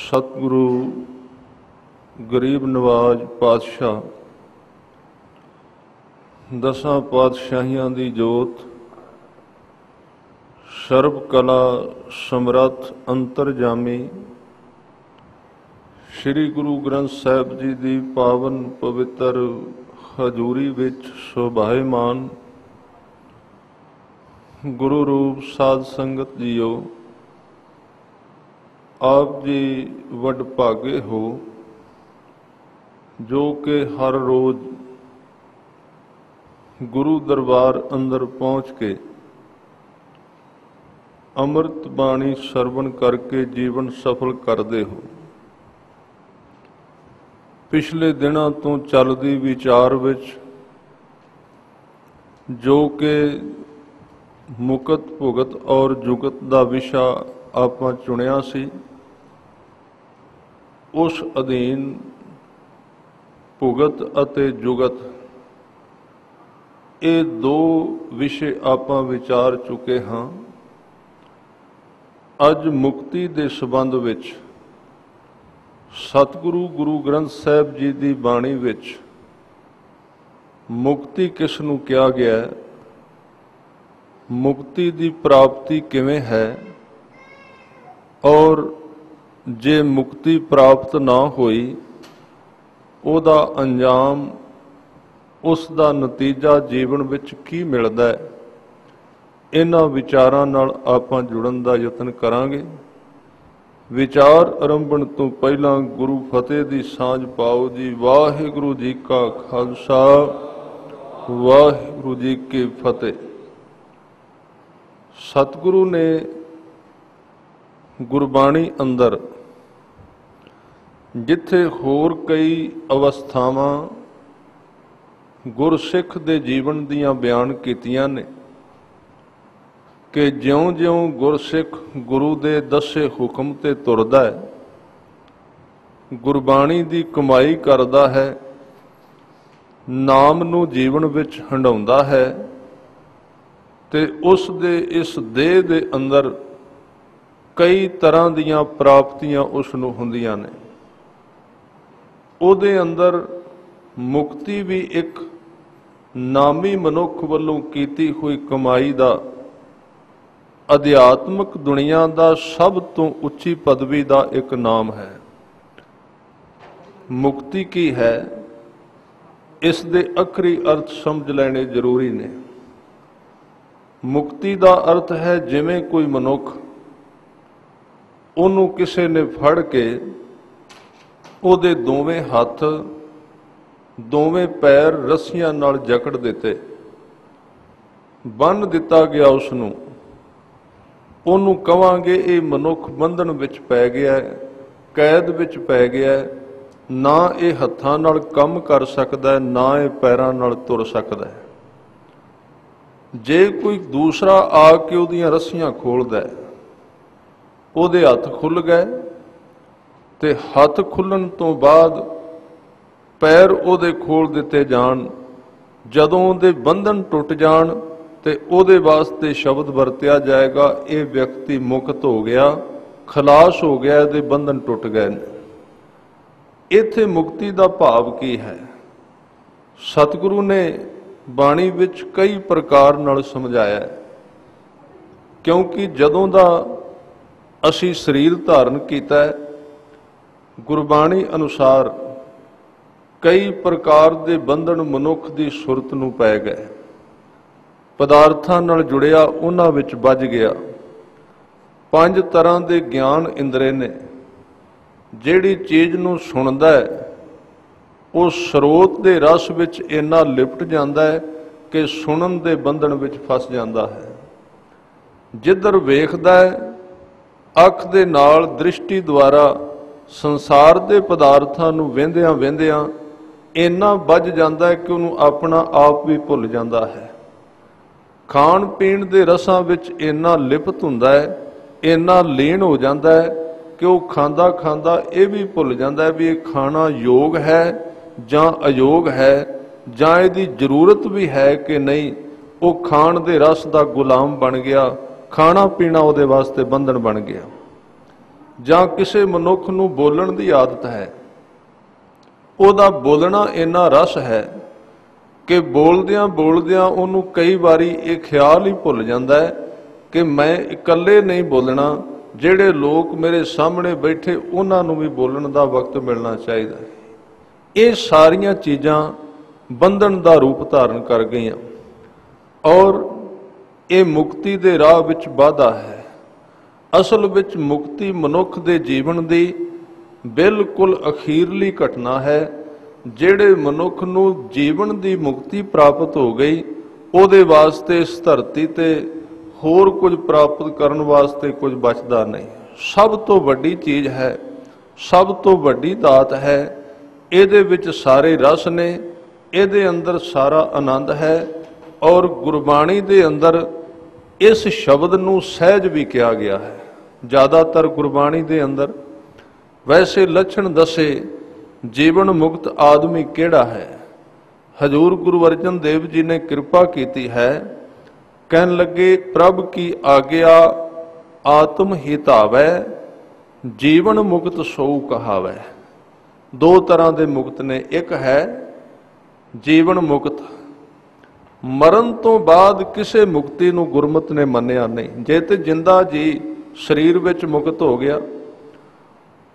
सतगुरु गरीब नवाज पातशाह दसां पातशाहियां दी जोत सर्ब कला समरथ अंतरजामी श्री गुरु ग्रंथ साहिब जी दी पावन पवित्र हजूरी विच शोभायमान गुरु रूप साध संगत जीओ, आप जी वडभागे हो जो कि हर रोज गुरु दरबार अंदर पहुँच के अमृत बाणी सरवण करके जीवन सफल करते हो। पिछले दिनों तो चलती विचार विच जो कि मुकत भुगत और जुगत का विषा आपां चुनिया सी, उस अधीन भुगत अते जुगत ये दो विषय आपां विचार चुके हाँ। अज मुक्ति के संबंध विच सतगुरु गुरु ग्रंथ साहिब जी की बाणी विच मुक्ति किस नूं कहा गया है, मुक्ति की प्राप्ति किवें है और जे मुक्ति प्राप्त ना होई उहदा अंजाम उसका नतीजा जीवन विच की मिलदा है। इन्हां विचारां नाल आपां जुड़न दा यतन करांगे। विचार आरंभण तो पहला गुरु फतेह दी सांझ पाओ जी। वाहिगुरु जी का खालसा वाहिगुरु जी की फतेह। सतगुरु ने गुरबाणी अंदर जिथे होर कई अवस्थावां गुरसिख दे जीवन दियां बयान कीतियां ने कि ज्यों-ज्यों गुरसिख गुरु दे दसे हुक्म ते तुरदा है, गुरबाणी दी कमाई करदा है, नाम नूं जीवन विच हंडाउंदा है ते उस दे इस देह दे अंदर कई तरह दीयां प्राप्तियां उस नूं हुंदियां ने। ਉਹਦੇ अंदर मुक्ति भी एक नामी मनुख ਵੱਲੋਂ ਕੀਤੀ हुई कमाई का अध्यात्मक दुनिया का सब तो उच्ची पदवी का एक नाम है। मुक्ति की है, इस दे अखरी अर्थ समझ लेने जरूरी ने। मुक्ति का अर्थ है जिवें कोई मनुख उन्होंने किसी ने फड़ के ਉਹਦੇ ਦੋਵੇਂ हथ ਦੋਵੇਂ पैर रस्सियां नाल जकड़ दिते, बन दिता गया उसनूं, ਉਹਨੂੰ कहांगे ये मनुख बंधन विच पै गया है, कैद विच पै गया है, ना ये हत्थां नाल काम कर सकदा है, ना ये पैरां नाल तुर सकदा है। जे कोई दूसरा आके ਉਹਦੀਆਂ रस्सियां खोलदा है, ਉਹਦੇ हथ खुल गए ते हथ खुलण तो बाद पैर ਉਹਦੇ खोल दिते जाण, जदों ਉਹਦੇ बंधन टुट जाण ते ਉਹਦੇ वास्ते शब्द वरत्या जाएगा, ये व्यक्ति मुक्त हो गया, खलास हो गया, ਇਹਦੇ बंधन टुट गए ने। इत्थे मुक्ति का भाव की है, सतगुरु ने बाणी विच कई प्रकार नाल समझाया है। क्योंकि जदों दा असी शरीर धारण कीता है, गुरबाणी अनुसार कई प्रकार के बंधन मनुख की सुरत नूं पै गए, पदार्थां नाल जुड़िया उन्हां विच बज गया। 5 तरह के ज्ञान इंद्रे ने, जिहड़ी चीज़ नूं सुणदा है वो स्रोत के रस विच इन्ना लिपट जाता है कि सुनन के बंधन विच फस जाता है। जिधर वेखदा है अख दे नाल दृष्टि द्वारा संसार के पदार्थां नूं वेंदियां वेंदियां इन्ना बज जाता है कि उन्होंने अपना आप भी भुल जाता है। खाण पीण के रसां विच इन्ना लिपत हुंदा है, इन्ना लीन हो जाता है कि वह खांदा खांदा ये भी भुल जाता है भी ये खाना योग है जां अयोग है, जां इहदी जरूरत भी है कि नहीं। वो खाण दे रस का गुलाम बन गया, खाना पीना उहदे वास्ते बंधन बन गया। ਜਾਂ ਕਿਸੇ ਮਨੁੱਖ ਨੂੰ ਬੋਲਣ ਦੀ ਆਦਤ ਹੈ, ਉਹਦਾ ਬੋਲਣਾ ਇੰਨਾ ਰਸ ਹੈ ਕਿ ਬੋਲਦਿਆਂ ਬੋਲਦਿਆਂ ਉਹਨੂੰ ਕਈ ਵਾਰੀ ਇਹ ਖਿਆਲ ਹੀ ਭੁੱਲ ਜਾਂਦਾ ਹੈ ਕਿ ਮੈਂ ਇਕੱਲੇ ਨਹੀਂ ਬੋਲਣਾ, ਜਿਹੜੇ ਲੋਕ ਮੇਰੇ ਸਾਹਮਣੇ ਬੈਠੇ ਉਹਨਾਂ ਨੂੰ ਵੀ ਬੋਲਣ ਦਾ ਵਕਤ ਮਿਲਣਾ ਚਾਹੀਦਾ ਹੈ। ਇਹ ਸਾਰੀਆਂ ਚੀਜ਼ਾਂ ਬੰਧਨ ਦਾ ਰੂਪ ਧਾਰਨ ਕਰ ਗਈਆਂ ਔਰ ਇਹ ਮੁਕਤੀ ਦੇ ਰਾਹ ਵਿੱਚ ਵਾਧਾ ਹੈ। ਅਸਲ ਵਿੱਚ ਮੁਕਤੀ ਮਨੁੱਖ ਦੇ ਜੀਵਨ ਦੀ ਬਿਲਕੁਲ ਅਖੀਰਲੀ ਘਟਨਾ ਹੈ। ਜਿਹੜੇ ਮਨੁੱਖ ਨੂੰ ਜੀਵਨ ਦੀ ਮੁਕਤੀ ਪ੍ਰਾਪਤ ਹੋ ਗਈ, ਉਹਦੇ ਵਾਸਤੇ ਇਸ ਧਰਤੀ ਤੇ ਹੋਰ ਕੁਝ ਪ੍ਰਾਪਤ ਕਰਨ ਵਾਸਤੇ ਕੁਝ ਬਚਦਾ ਨਹੀਂ। ਸਭ ਤੋਂ ਵੱਡੀ ਚੀਜ਼ ਹੈ, ਸਭ ਤੋਂ ਵੱਡੀ ਦਾਤ ਹੈ। ਇਹਦੇ ਵਿੱਚ ਸਾਰੇ ਰਸ ਨੇ, ਇਹਦੇ ਅੰਦਰ ਸਾਰਾ ਆਨੰਦ ਹੈ ਔਰ ਗੁਰਬਾਣੀ ਦੇ ਅੰਦਰ ਇਸ ਸ਼ਬਦ ਨੂੰ ਸਹਿਜ ਵੀ ਕਿਹਾ ਗਿਆ ਹੈ। ਜ਼ਿਆਦਾਤਰ ਗੁਰਬਾਣੀ ਦੇ ਅੰਦਰ ਵੈਸੇ ਲੱਛਣ ਦੱਸੇ ਜੀਵਨ ਮੁਕਤ ਆਦਮੀ ਕਿਹੜਾ ਹੈ। ਹਜ਼ੂਰ ਗੁਰੂ ਅਰਜਨ ਦੇਵ ਜੀ ਨੇ ਕਿਰਪਾ ਕੀਤੀ ਹੈ, ਕਹਿਣ ਲੱਗੇ ਪ੍ਰਭ ਕੀ ਆਗਿਆ ਆਤਮ ਹਿਤਾਵੈ, ਜੀਵਨ ਮੁਕਤ ਸੋ ਕਹਾਵੈ। ਦੋ ਤਰ੍ਹਾਂ ਦੇ ਮੁਕਤ ਨੇ, ਇੱਕ ਹੈ ਜੀਵਨ ਮੁਕਤ, ਮਰਨ ਤੋਂ ਬਾਅਦ ਕਿਸੇ ਮੁਕਤੀ ਨੂੰ ਗੁਰਮਤ ਨੇ ਮੰਨਿਆ ਨਹੀਂ। ਜੇ ਤੇ ਜਿੰਦਾ ਜੀ ਸਰੀਰ ਵਿੱਚ ਮੁਕਤ ਹੋ ਗਿਆ,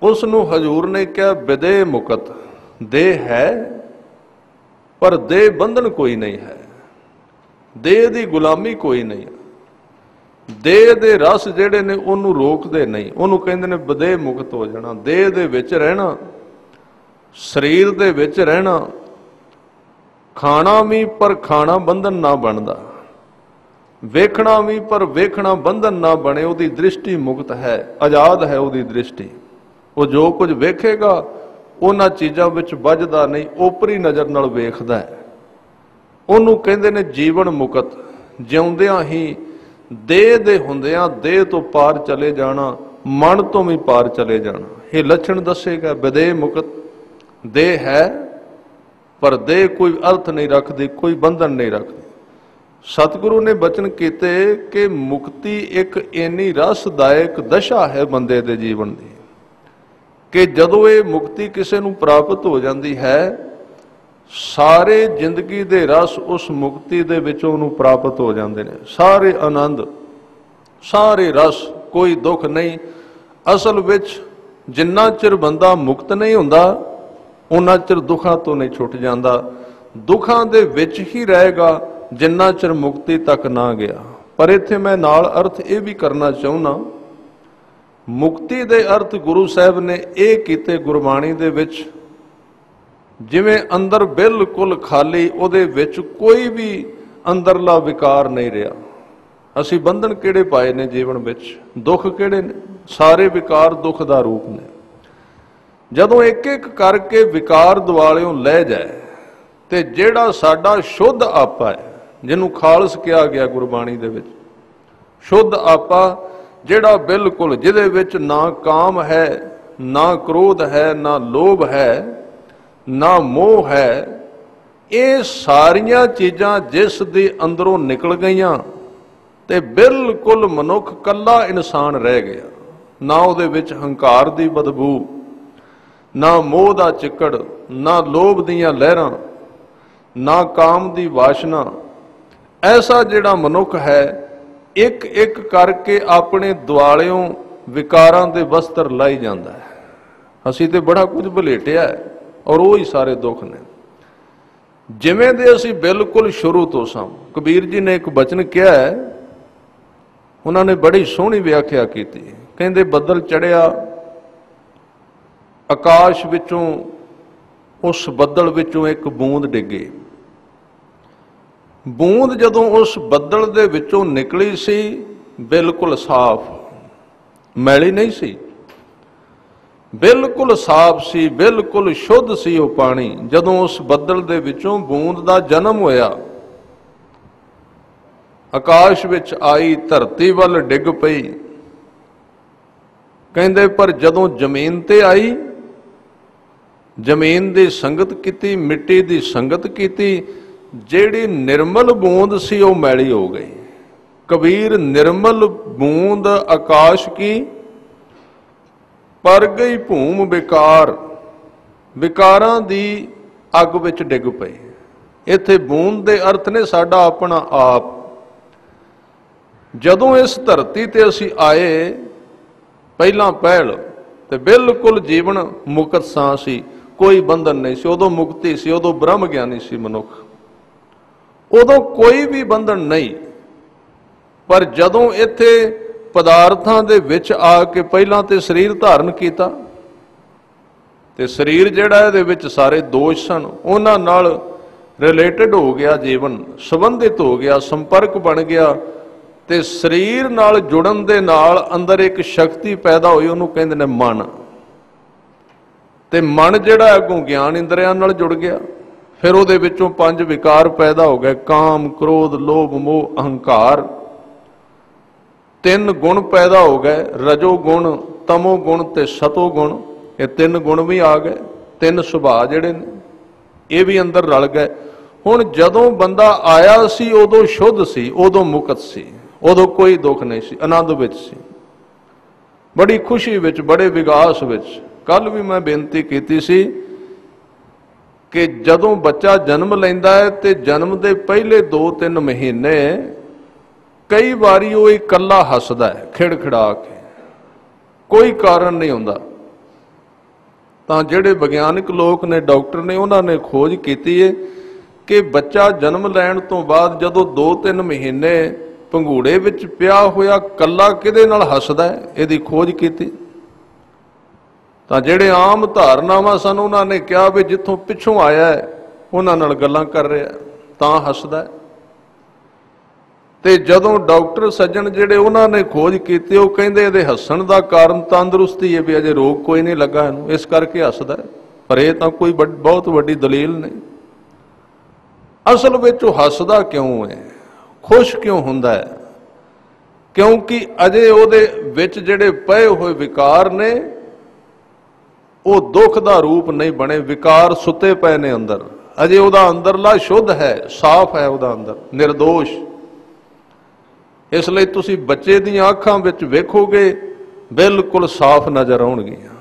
ਉਸ ਨੂੰ ਹਜ਼ੂਰ ਨੇ ਕਿਹਾ ਵਿਦੇਹ ਮੁਕਤ, ਦੇਹ ਹੈ ਪਰ ਦੇਹ ਬੰਧਨ ਕੋਈ ਨਹੀਂ ਹੈ, ਦੇਹ ਦੀ ਗੁਲਾਮੀ ਕੋਈ ਨਹੀਂ ਹੈ। ਦੇਹ ਦੇ ਰਸ ਜਿਹੜੇ ਨੇ ਉਹਨੂੰ ਰੋਕਦੇ ਨਹੀਂ, ਉਹਨੂੰ ਕਹਿੰਦੇ ਨੇ ਵਿਦੇਹ ਮੁਕਤ ਹੋ ਜਾਣਾ। ਦੇਹ ਦੇ ਵਿੱਚ ਰਹਿਣਾ, ਸਰੀਰ ਦੇ ਵਿੱਚ ਰਹਿਣਾ, ਖਾਣਾ ਵੀ ਪਰ ਖਾਣਾ ਬੰਧਨ ਨਾ ਬਣਦਾ, ਵੇਖਣਾ ਵੀ ਪਰ ਵੇਖਣਾ ਬੰਧਨ ਨਾ ਬਣੇ। ਉਹਦੀ ਦ੍ਰਿਸ਼ਟੀ ਮੁਕਤ ਹੈ, ਆਜ਼ਾਦ ਹੈ ਉਹਦੀ ਦ੍ਰਿਸ਼ਟੀ। ਉਹ ਜੋ ਕੁਝ ਵੇਖੇਗਾ ਉਹਨਾਂ ਚੀਜ਼ਾਂ ਵਿੱਚ ਵੱਜਦਾ ਨਹੀਂ, ਓਪਰੀ ਨਜ਼ਰ ਨਾਲ ਵੇਖਦਾ ਹੈ। ਉਹਨੂੰ ਕਹਿੰਦੇ ਨੇ ਜੀਵਨ ਮੁਕਤ। ਜਿਉਂਦਿਆਂ ਹੀ ਦੇਹ ਦੇ ਹੁੰਦਿਆਂ ਦੇਹ ਤੋਂ ਪਾਰ ਚਲੇ ਜਾਣਾ, ਮਨ ਤੋਂ ਵੀ ਪਾਰ ਚਲੇ ਜਾਣਾ। ਇਹ ਲੱਛਣ ਦੱਸੇਗਾ ਵਿਦੇਹ ਮੁਕਤ। ਦੇਹ ਹੈ ਪਰ ਦੇਹ ਕੋਈ ਅਰਥ ਨਹੀਂ ਰੱਖਦੀ, ਕੋਈ ਬੰਧਨ ਨਹੀਂ ਰੱਖਦੀ। ਸਤਿਗੁਰੂ ਨੇ ਬਚਨ ਕੀਤੇ ਕਿ ਮੁਕਤੀ ਇੱਕ ਇੰਨੀ ਰਸਦਾਇਕ ਦਸ਼ਾ ਹੈ ਬੰਦੇ ਦੇ ਜੀਵਨ ਦੀ ਕਿ ਜਦੋਂ ਇਹ ਮੁਕਤੀ ਕਿਸੇ ਨੂੰ ਪ੍ਰਾਪਤ ਹੋ ਜਾਂਦੀ ਹੈ, ਸਾਰੇ ਜ਼ਿੰਦਗੀ ਦੇ ਰਸ ਉਸ ਮੁਕਤੀ ਦੇ ਵਿੱਚੋਂ ਉਹਨੂੰ ਪ੍ਰਾਪਤ ਹੋ ਜਾਂਦੇ ਨੇ। ਸਾਰੇ ਆਨੰਦ, ਸਾਰੇ ਰਸ, ਕੋਈ ਦੁੱਖ ਨਹੀਂ। ਅਸਲ ਵਿੱਚ ਜਿੰਨਾ ਚਿਰ ਬੰਦਾ ਮੁਕਤ ਨਹੀਂ ਹੁੰਦਾ ਉਹਨਾਂ ਚਿਰ ਦੁੱਖਾਂ ਤੋਂ ਨਹੀਂ ਛੁੱਟ ਜਾਂਦਾ, ਦੁੱਖਾਂ ਦੇ ਵਿੱਚ ਹੀ ਰਹੇਗਾ ਜਿੰਨਾ ਚਿਰ ਮੁਕਤੀ ਤੱਕ ਨਾ ਗਿਆ। ਪਰ ਇੱਥੇ ਮੈਂ ਨਾਲ ਅਰਥ ਇਹ ਵੀ ਕਰਨਾ ਚਾਹੁੰਦਾ, ਮੁਕਤੀ ਦੇ ਅਰਥ ਗੁਰੂ ਸਾਹਿਬ ਨੇ ਇਹ ਕੀਤੇ ਗੁਰਬਾਣੀ ਦੇ ਵਿੱਚ, ਜਿਵੇਂ ਅੰਦਰ ਬਿਲਕੁਲ ਖਾਲੀ, ਉਹਦੇ ਵਿੱਚ ਕੋਈ ਵੀ ਅੰਦਰਲਾ ਵਿਕਾਰ ਨਹੀਂ ਰਿਹਾ। ਅਸੀਂ ਬੰਧਨ ਕਿਹੜੇ ਪਾਏ ਨੇ ਜੀਵਨ ਵਿੱਚ, ਦੁੱਖ ਕਿਹੜੇ ਨੇ, ਸਾਰੇ ਵਿਕਾਰ ਦੁੱਖ ਦਾ ਰੂਪ ਨੇ। ਜਦੋਂ ਇੱਕ ਇੱਕ ਕਰਕੇ ਵਿਕਾਰ ਦੁਆਲਿਓਂ ਲੈ ਜਾਏ ਤੇ ਜਿਹੜਾ ਸਾਡਾ ਸ਼ੁੱਧ ਆਪਾ ਹੈ, ਜਿਹਨੂੰ ਖਾਲਸ ਕਿਹਾ ਗਿਆ ਗੁਰਬਾਣੀ ਦੇ ਵਿੱਚ, ਸ਼ੁੱਧ ਆਪਾ ਜਿਹੜਾ ਬਿਲਕੁਲ, ਜਿਹਦੇ ਵਿੱਚ ਨਾ ਕਾਮ ਹੈ, ਨਾ ਕ੍ਰੋਧ ਹੈ, ਨਾ ਲੋਭ ਹੈ, ਨਾ ਮੋਹ ਹੈ, ਇਹ ਸਾਰੀਆਂ ਚੀਜ਼ਾਂ ਜਿਸ ਦੇ ਅੰਦਰੋਂ ਨਿਕਲ ਗਈਆਂ ਤੇ ਬਿਲਕੁਲ ਮਨੁੱਖ ਕੱਲਾ ਇਨਸਾਨ ਰਹਿ ਗਿਆ। ਨਾ ਉਹਦੇ ਵਿੱਚ ਹੰਕਾਰ ਦੀ ਬਦਬੂ, ਨਾ ਮੋਹ ਦਾ ਚਿੱਕੜ, ਨਾ ਲੋਭ ਦੀਆਂ ਲਹਿਰਾਂ, ਨਾ ਕਾਮ ਦੀ ਵਾਸ਼ਨਾ। ਐਸਾ ਜਿਹੜਾ ਮਨੁੱਖ ਹੈ, ਇੱਕ ਇੱਕ ਕਰਕੇ ਆਪਣੇ ਦੁਆਲਿਓਂ ਵਿਕਾਰਾਂ ਦੇ ਵਸਤਰ ਲਾਈ ਜਾਂਦਾ ਹੈ। ਅਸੀਂ ਤੇ ਬੜਾ ਕੁਝ ਭੁਲੇਟਿਆ ਹੈ ਔਰ ਉਹ ਹੀ ਸਾਰੇ ਦੁੱਖ ਨੇ। ਜਿਵੇਂ ਦੇ ਅਸੀਂ ਬਿਲਕੁਲ ਸ਼ੁਰੂ ਤੋਂ ਸਾਂ। ਕਬੀਰ ਜੀ ਨੇ ਇੱਕ ਬਚਨ ਕਿਹਾ ਹੈ, ਉਹਨਾਂ ਨੇ ਬੜੀ ਸੋਹਣੀ ਵਿਆਖਿਆ ਕੀਤੀ। ਕਹਿੰਦੇ ਬੱਦਲ ਚੜਿਆ, ਆਕਾਸ਼ ਵਿੱਚੋਂ, ਉਸ ਬੱਦਲ ਵਿੱਚੋਂ ਇੱਕ ਬੂੰਦ ਡਿੱਗੀ। ਬੂੰਦ ਜਦੋਂ ਉਸ ਬੱਦਲ ਦੇ ਵਿੱਚੋਂ ਨਿਕਲੀ ਸੀ, ਬਿਲਕੁਲ ਸਾਫ਼, ਮੈਲੀ ਨਹੀਂ ਸੀ, ਬਿਲਕੁਲ ਸਾਫ਼ ਸੀ, ਬਿਲਕੁਲ ਸ਼ੁੱਧ ਸੀ ਉਹ ਪਾਣੀ। ਜਦੋਂ ਉਸ ਬੱਦਲ ਦੇ ਵਿੱਚੋਂ ਬੂੰਦ ਦਾ ਜਨਮ ਹੋਇਆ, ਆਕਾਸ਼ ਵਿੱਚ ਆਈ, ਧਰਤੀ ਵੱਲ ਡਿੱਗ ਪਈ। ਕਹਿੰਦੇ ਪਰ ਜਦੋਂ ਜ਼ਮੀਨ ਤੇ ਆਈ, ਜ਼ਮੀਨ ਦੀ ਸੰਗਤ ਕੀਤੀ, ਮਿੱਟੀ ਦੀ ਸੰਗਤ ਕੀਤੀ, ਜਿਹੜੀ ਨਿਰਮਲ ਬੂੰਦ ਸੀ ਉਹ ਮੈਲੀ ਹੋ ਗਈ। ਕਬੀਰ ਨਿਰਮਲ ਬੂੰਦ ਆਕਾਸ਼ ਕੀ ਪਰ ਗਈ ਭੂਮ ਵਿਕਾਰ, ਵਿਕਾਰਾਂ ਦੀ ਅੱਗ ਵਿੱਚ ਡਿੱਗ ਪਈ। ਇੱਥੇ ਬੂੰਦ ਦੇ ਅਰਥ ਨੇ ਸਾਡਾ ਆਪਣਾ ਆਪ। ਜਦੋਂ ਇਸ ਧਰਤੀ ਤੇ ਅਸੀਂ ਆਏ ਪਹਿਲਾਂ ਪਹਿਲ ਤੇ ਬਿਲਕੁਲ ਜੀਵਨ ਮੁਕਤ ਸਾਂ ਸੀ, ਕੋਈ ਬੰਧਨ ਨਹੀਂ ਸੀ, ਉਦੋਂ ਮੁਕਤੀ ਸੀ, ਉਦੋਂ ਬ੍ਰਹਮ ਗਿਆਨੀ ਸੀ ਮਨੁੱਖ, ਉਦੋਂ ਕੋਈ ਵੀ ਬੰਧਨ ਨਹੀਂ। ਪਰ ਜਦੋਂ ਇੱਥੇ ਪਦਾਰਥਾਂ ਦੇ ਵਿੱਚ ਆ ਕੇ ਪਹਿਲਾਂ ਤੇ ਸਰੀਰ ਧਾਰਨ ਕੀਤਾ ਤੇ ਸਰੀਰ ਜਿਹੜਾ ਇਹਦੇ ਵਿੱਚ ਸਾਰੇ ਦੋਸ਼ ਸਨ ਉਹਨਾਂ ਨਾਲ ਰਿਲੇਟਡ ਹੋ ਗਿਆ, ਜੀਵਨ ਸੰਬੰਧਿਤ ਹੋ ਗਿਆ, ਸੰਪਰਕ ਬਣ ਗਿਆ ਤੇ ਸਰੀਰ ਨਾਲ ਜੁੜਨ ਦੇ ਨਾਲ ਅੰਦਰ ਇੱਕ ਸ਼ਕਤੀ ਪੈਦਾ ਹੋਈ, ਉਹਨੂੰ ਕਹਿੰਦੇ ਨੇ ਮਨ। ਤੇ ਮਨ ਜਿਹੜਾ ਅੱਗੋਂ ਗਿਆਨ ਇੰਦਰੀਆਂ ਨਾਲ ਜੁੜ ਗਿਆ, ਫਿਰ ਉਹਦੇ ਵਿੱਚੋਂ 5 ਵਿਕਾਰ ਪੈਦਾ ਹੋ ਗਏ, ਕਾਮ, ਕ੍ਰੋਧ, ਲੋਭ, ਮੋਹ, ਅਹੰਕਾਰ। 3 ਗੁਣ ਪੈਦਾ ਹੋ ਗਏ, ਰਜੋ ਗੁਣ, ਤਮੋ ਗੁਣ ਤੇ ਸਤੋ ਗੁਣ। ਇਹ 3 ਗੁਣ ਵੀ ਆ ਗਏ, 3 ਸੁਭਾਅ ਜਿਹੜੇ ਨੇ ਇਹ ਵੀ ਅੰਦਰ ਰਲ ਗਏ। ਹੁਣ ਜਦੋਂ ਬੰਦਾ ਆਇਆ ਸੀ ਉਦੋਂ ਸ਼ੁੱਧ ਸੀ, ਉਦੋਂ ਮੁਕਤ ਸੀ, ਉਦੋਂ ਕੋਈ ਦੁੱਖ ਨਹੀਂ ਸੀ, ਆਨੰਦ ਵਿੱਚ ਸੀ, ਬੜੀ ਖੁਸ਼ੀ ਵਿੱਚ, ਬੜੇ ਵਿਗਾਸ ਵਿੱਚ। ਕੱਲ ਵੀ ਮੈਂ ਬੇਨਤੀ ਕੀਤੀ ਸੀ ਕਿ ਜਦੋਂ ਬੱਚਾ ਜਨਮ ਲੈਂਦਾ ਹੈ ਤੇ ਜਨਮ ਦੇ ਪਹਿਲੇ 2-3 ਮਹੀਨੇ ਕਈ ਵਾਰੀ ਉਹ ਇਕੱਲਾ ਹੱਸਦਾ ਹੈ ਖਿੜਖਿੜਾ ਕੇ, ਕੋਈ ਕਾਰਨ ਨਹੀਂ ਹੁੰਦਾ। ਤਾਂ ਜਿਹੜੇ ਵਿਗਿਆਨਕ ਲੋਕ ਨੇ, ਡਾਕਟਰ ਨੇ, ਉਹਨਾਂ ਨੇ ਖੋਜ ਕੀਤੀ ਹੈ ਕਿ ਬੱਚਾ ਜਨਮ ਲੈਣ ਤੋਂ ਬਾਅਦ ਜਦੋਂ 2-3 ਮਹੀਨੇ ਪੰਘੂੜੇ ਵਿੱਚ ਪਿਆ ਹੋਇਆ ਇਕੱਲਾ ਕਿਹਦੇ ਨਾਲ ਹੱਸਦਾ ਹੈ, ਇਹਦੀ ਖੋਜ ਕੀਤੀ। ਤਾਂ ਜਿਹੜੇ ਆਮ ਧਾਰਨਾਵਾਂ ਸਨ ਉਹਨਾਂ ਨੇ ਕਿਹਾ ਵੀ ਜਿੱਥੋਂ ਪਿੱਛੋਂ ਆਇਆ ਹੈ ਉਹਨਾਂ ਨਾਲ ਗੱਲਾਂ ਕਰ ਰਿਹਾ ਤਾਂ ਹੱਸਦਾ ਹੈ। ਤੇ ਜਦੋਂ ਡਾਕਟਰ ਸੱਜਣ ਜਿਹੜੇ ਉਹਨਾਂ ਨੇ ਖੋਜ ਕੀਤੀ ਉਹ ਕਹਿੰਦੇ ਇਹਦੇ ਹੱਸਣ ਦਾ ਕਾਰਨ ਤੰਦਰੁਸਤੀ ਹੈ, ਵੀ ਅਜੇ ਰੋਗ ਕੋਈ ਨਹੀਂ ਲੱਗਾ ਇਹਨੂੰ, ਇਸ ਕਰਕੇ ਹੱਸਦਾ ਹੈ। ਪਰ ਇਹ ਤਾਂ ਕੋਈ ਬਹੁਤ ਵੱਡੀ ਦਲੀਲ ਨਹੀਂ। ਅਸਲ ਵਿੱਚ ਉਹ ਹੱਸਦਾ ਕਿਉਂ ਹੈ, ਖੁਸ਼ ਕਿਉਂ ਹੁੰਦਾ ਹੈ? ਕਿਉਂਕਿ ਅਜੇ ਉਹਦੇ ਵਿੱਚ ਜਿਹੜੇ ਪਏ ਹੋਏ ਵਿਕਾਰ ਨੇ ਉਹ ਦੁੱਖ ਦਾ ਰੂਪ ਨਹੀਂ ਬਣੇ, ਵਿਕਾਰ ਸੁੱਤੇ ਪਏ ਨੇ ਅੰਦਰ। ਅਜੇ ਉਹਦਾ ਅੰਦਰਲਾ ਸ਼ੁੱਧ ਹੈ, ਸਾਫ਼ ਹੈ, ਉਹਦਾ ਅੰਦਰ ਨਿਰਦੋਸ਼। ਇਸ ਲਈ ਤੁਸੀਂ ਬੱਚੇ ਦੀਆਂ ਅੱਖਾਂ ਵਿੱਚ ਵੇਖੋਗੇ ਬਿਲਕੁਲ ਸਾਫ਼ ਨਜ਼ਰ ਆਉਣਗੀਆਂ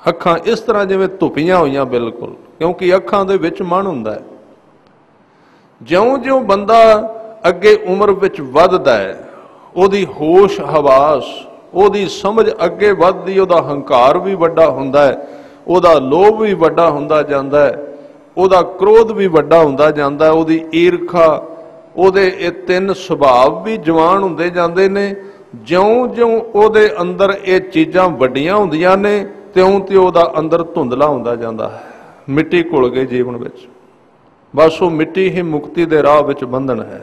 ਅੱਖਾਂ, ਇਸ ਤਰ੍ਹਾਂ ਜਿਵੇਂ ਧੁੱਪੀਆਂ ਹੋਈਆਂ ਬਿਲਕੁਲ, ਕਿਉਂਕਿ ਅੱਖਾਂ ਦੇ ਵਿੱਚ ਮਨ ਹੁੰਦਾ ਹੈ। ਜਿਉਂ-ਜਿਉਂ ਬੰਦਾ ਅੱਗੇ ਉਮਰ ਵਿੱਚ ਵੱਧਦਾ ਹੈ ਉਹਦੀ ਹੋਸ਼ ਹਵਾਸ, ਉਹਦੀ ਸਮਝ ਅੱਗੇ ਵੱਧਦੀ, ਉਹਦਾ ਹੰਕਾਰ ਵੀ ਵੱਡਾ ਹੁੰਦਾ ਹੈ, ਉਹਦਾ ਲੋਭ ਵੀ ਵੱਡਾ ਹੁੰਦਾ ਜਾਂਦਾ ਹੈ, ਉਹਦਾ ਕ੍ਰੋਧ ਵੀ ਵੱਡਾ ਹੁੰਦਾ ਜਾਂਦਾ ਹੈ, ਉਹਦੀ ਈਰਖਾ, ਉਹਦੇ ਇਹ 3 ਸੁਭਾਅ ਵੀ ਜਵਾਨ ਹੁੰਦੇ ਜਾਂਦੇ ਨੇ। ਜਿਉਂ-ਜਿਉਂ ਉਹਦੇ ਅੰਦਰ ਇਹ ਚੀਜ਼ਾਂ ਵੱਡੀਆਂ ਹੁੰਦੀਆਂ ਨੇ ਤਿਉਂ-ਤਿਉਂ ਉਹਦਾ ਅੰਦਰ ਧੁੰਦਲਾ ਹੁੰਦਾ ਜਾਂਦਾ ਹੈ। ਮਿੱਟੀ ਘੁਲ ਗਈ ਜੀਵਨ ਵਿੱਚ, ਬਸ ਉਹ ਮਿੱਟੀ ਹੀ ਮੁਕਤੀ ਦੇ ਰਾਹ ਵਿੱਚ ਬੰਧਨ ਹੈ।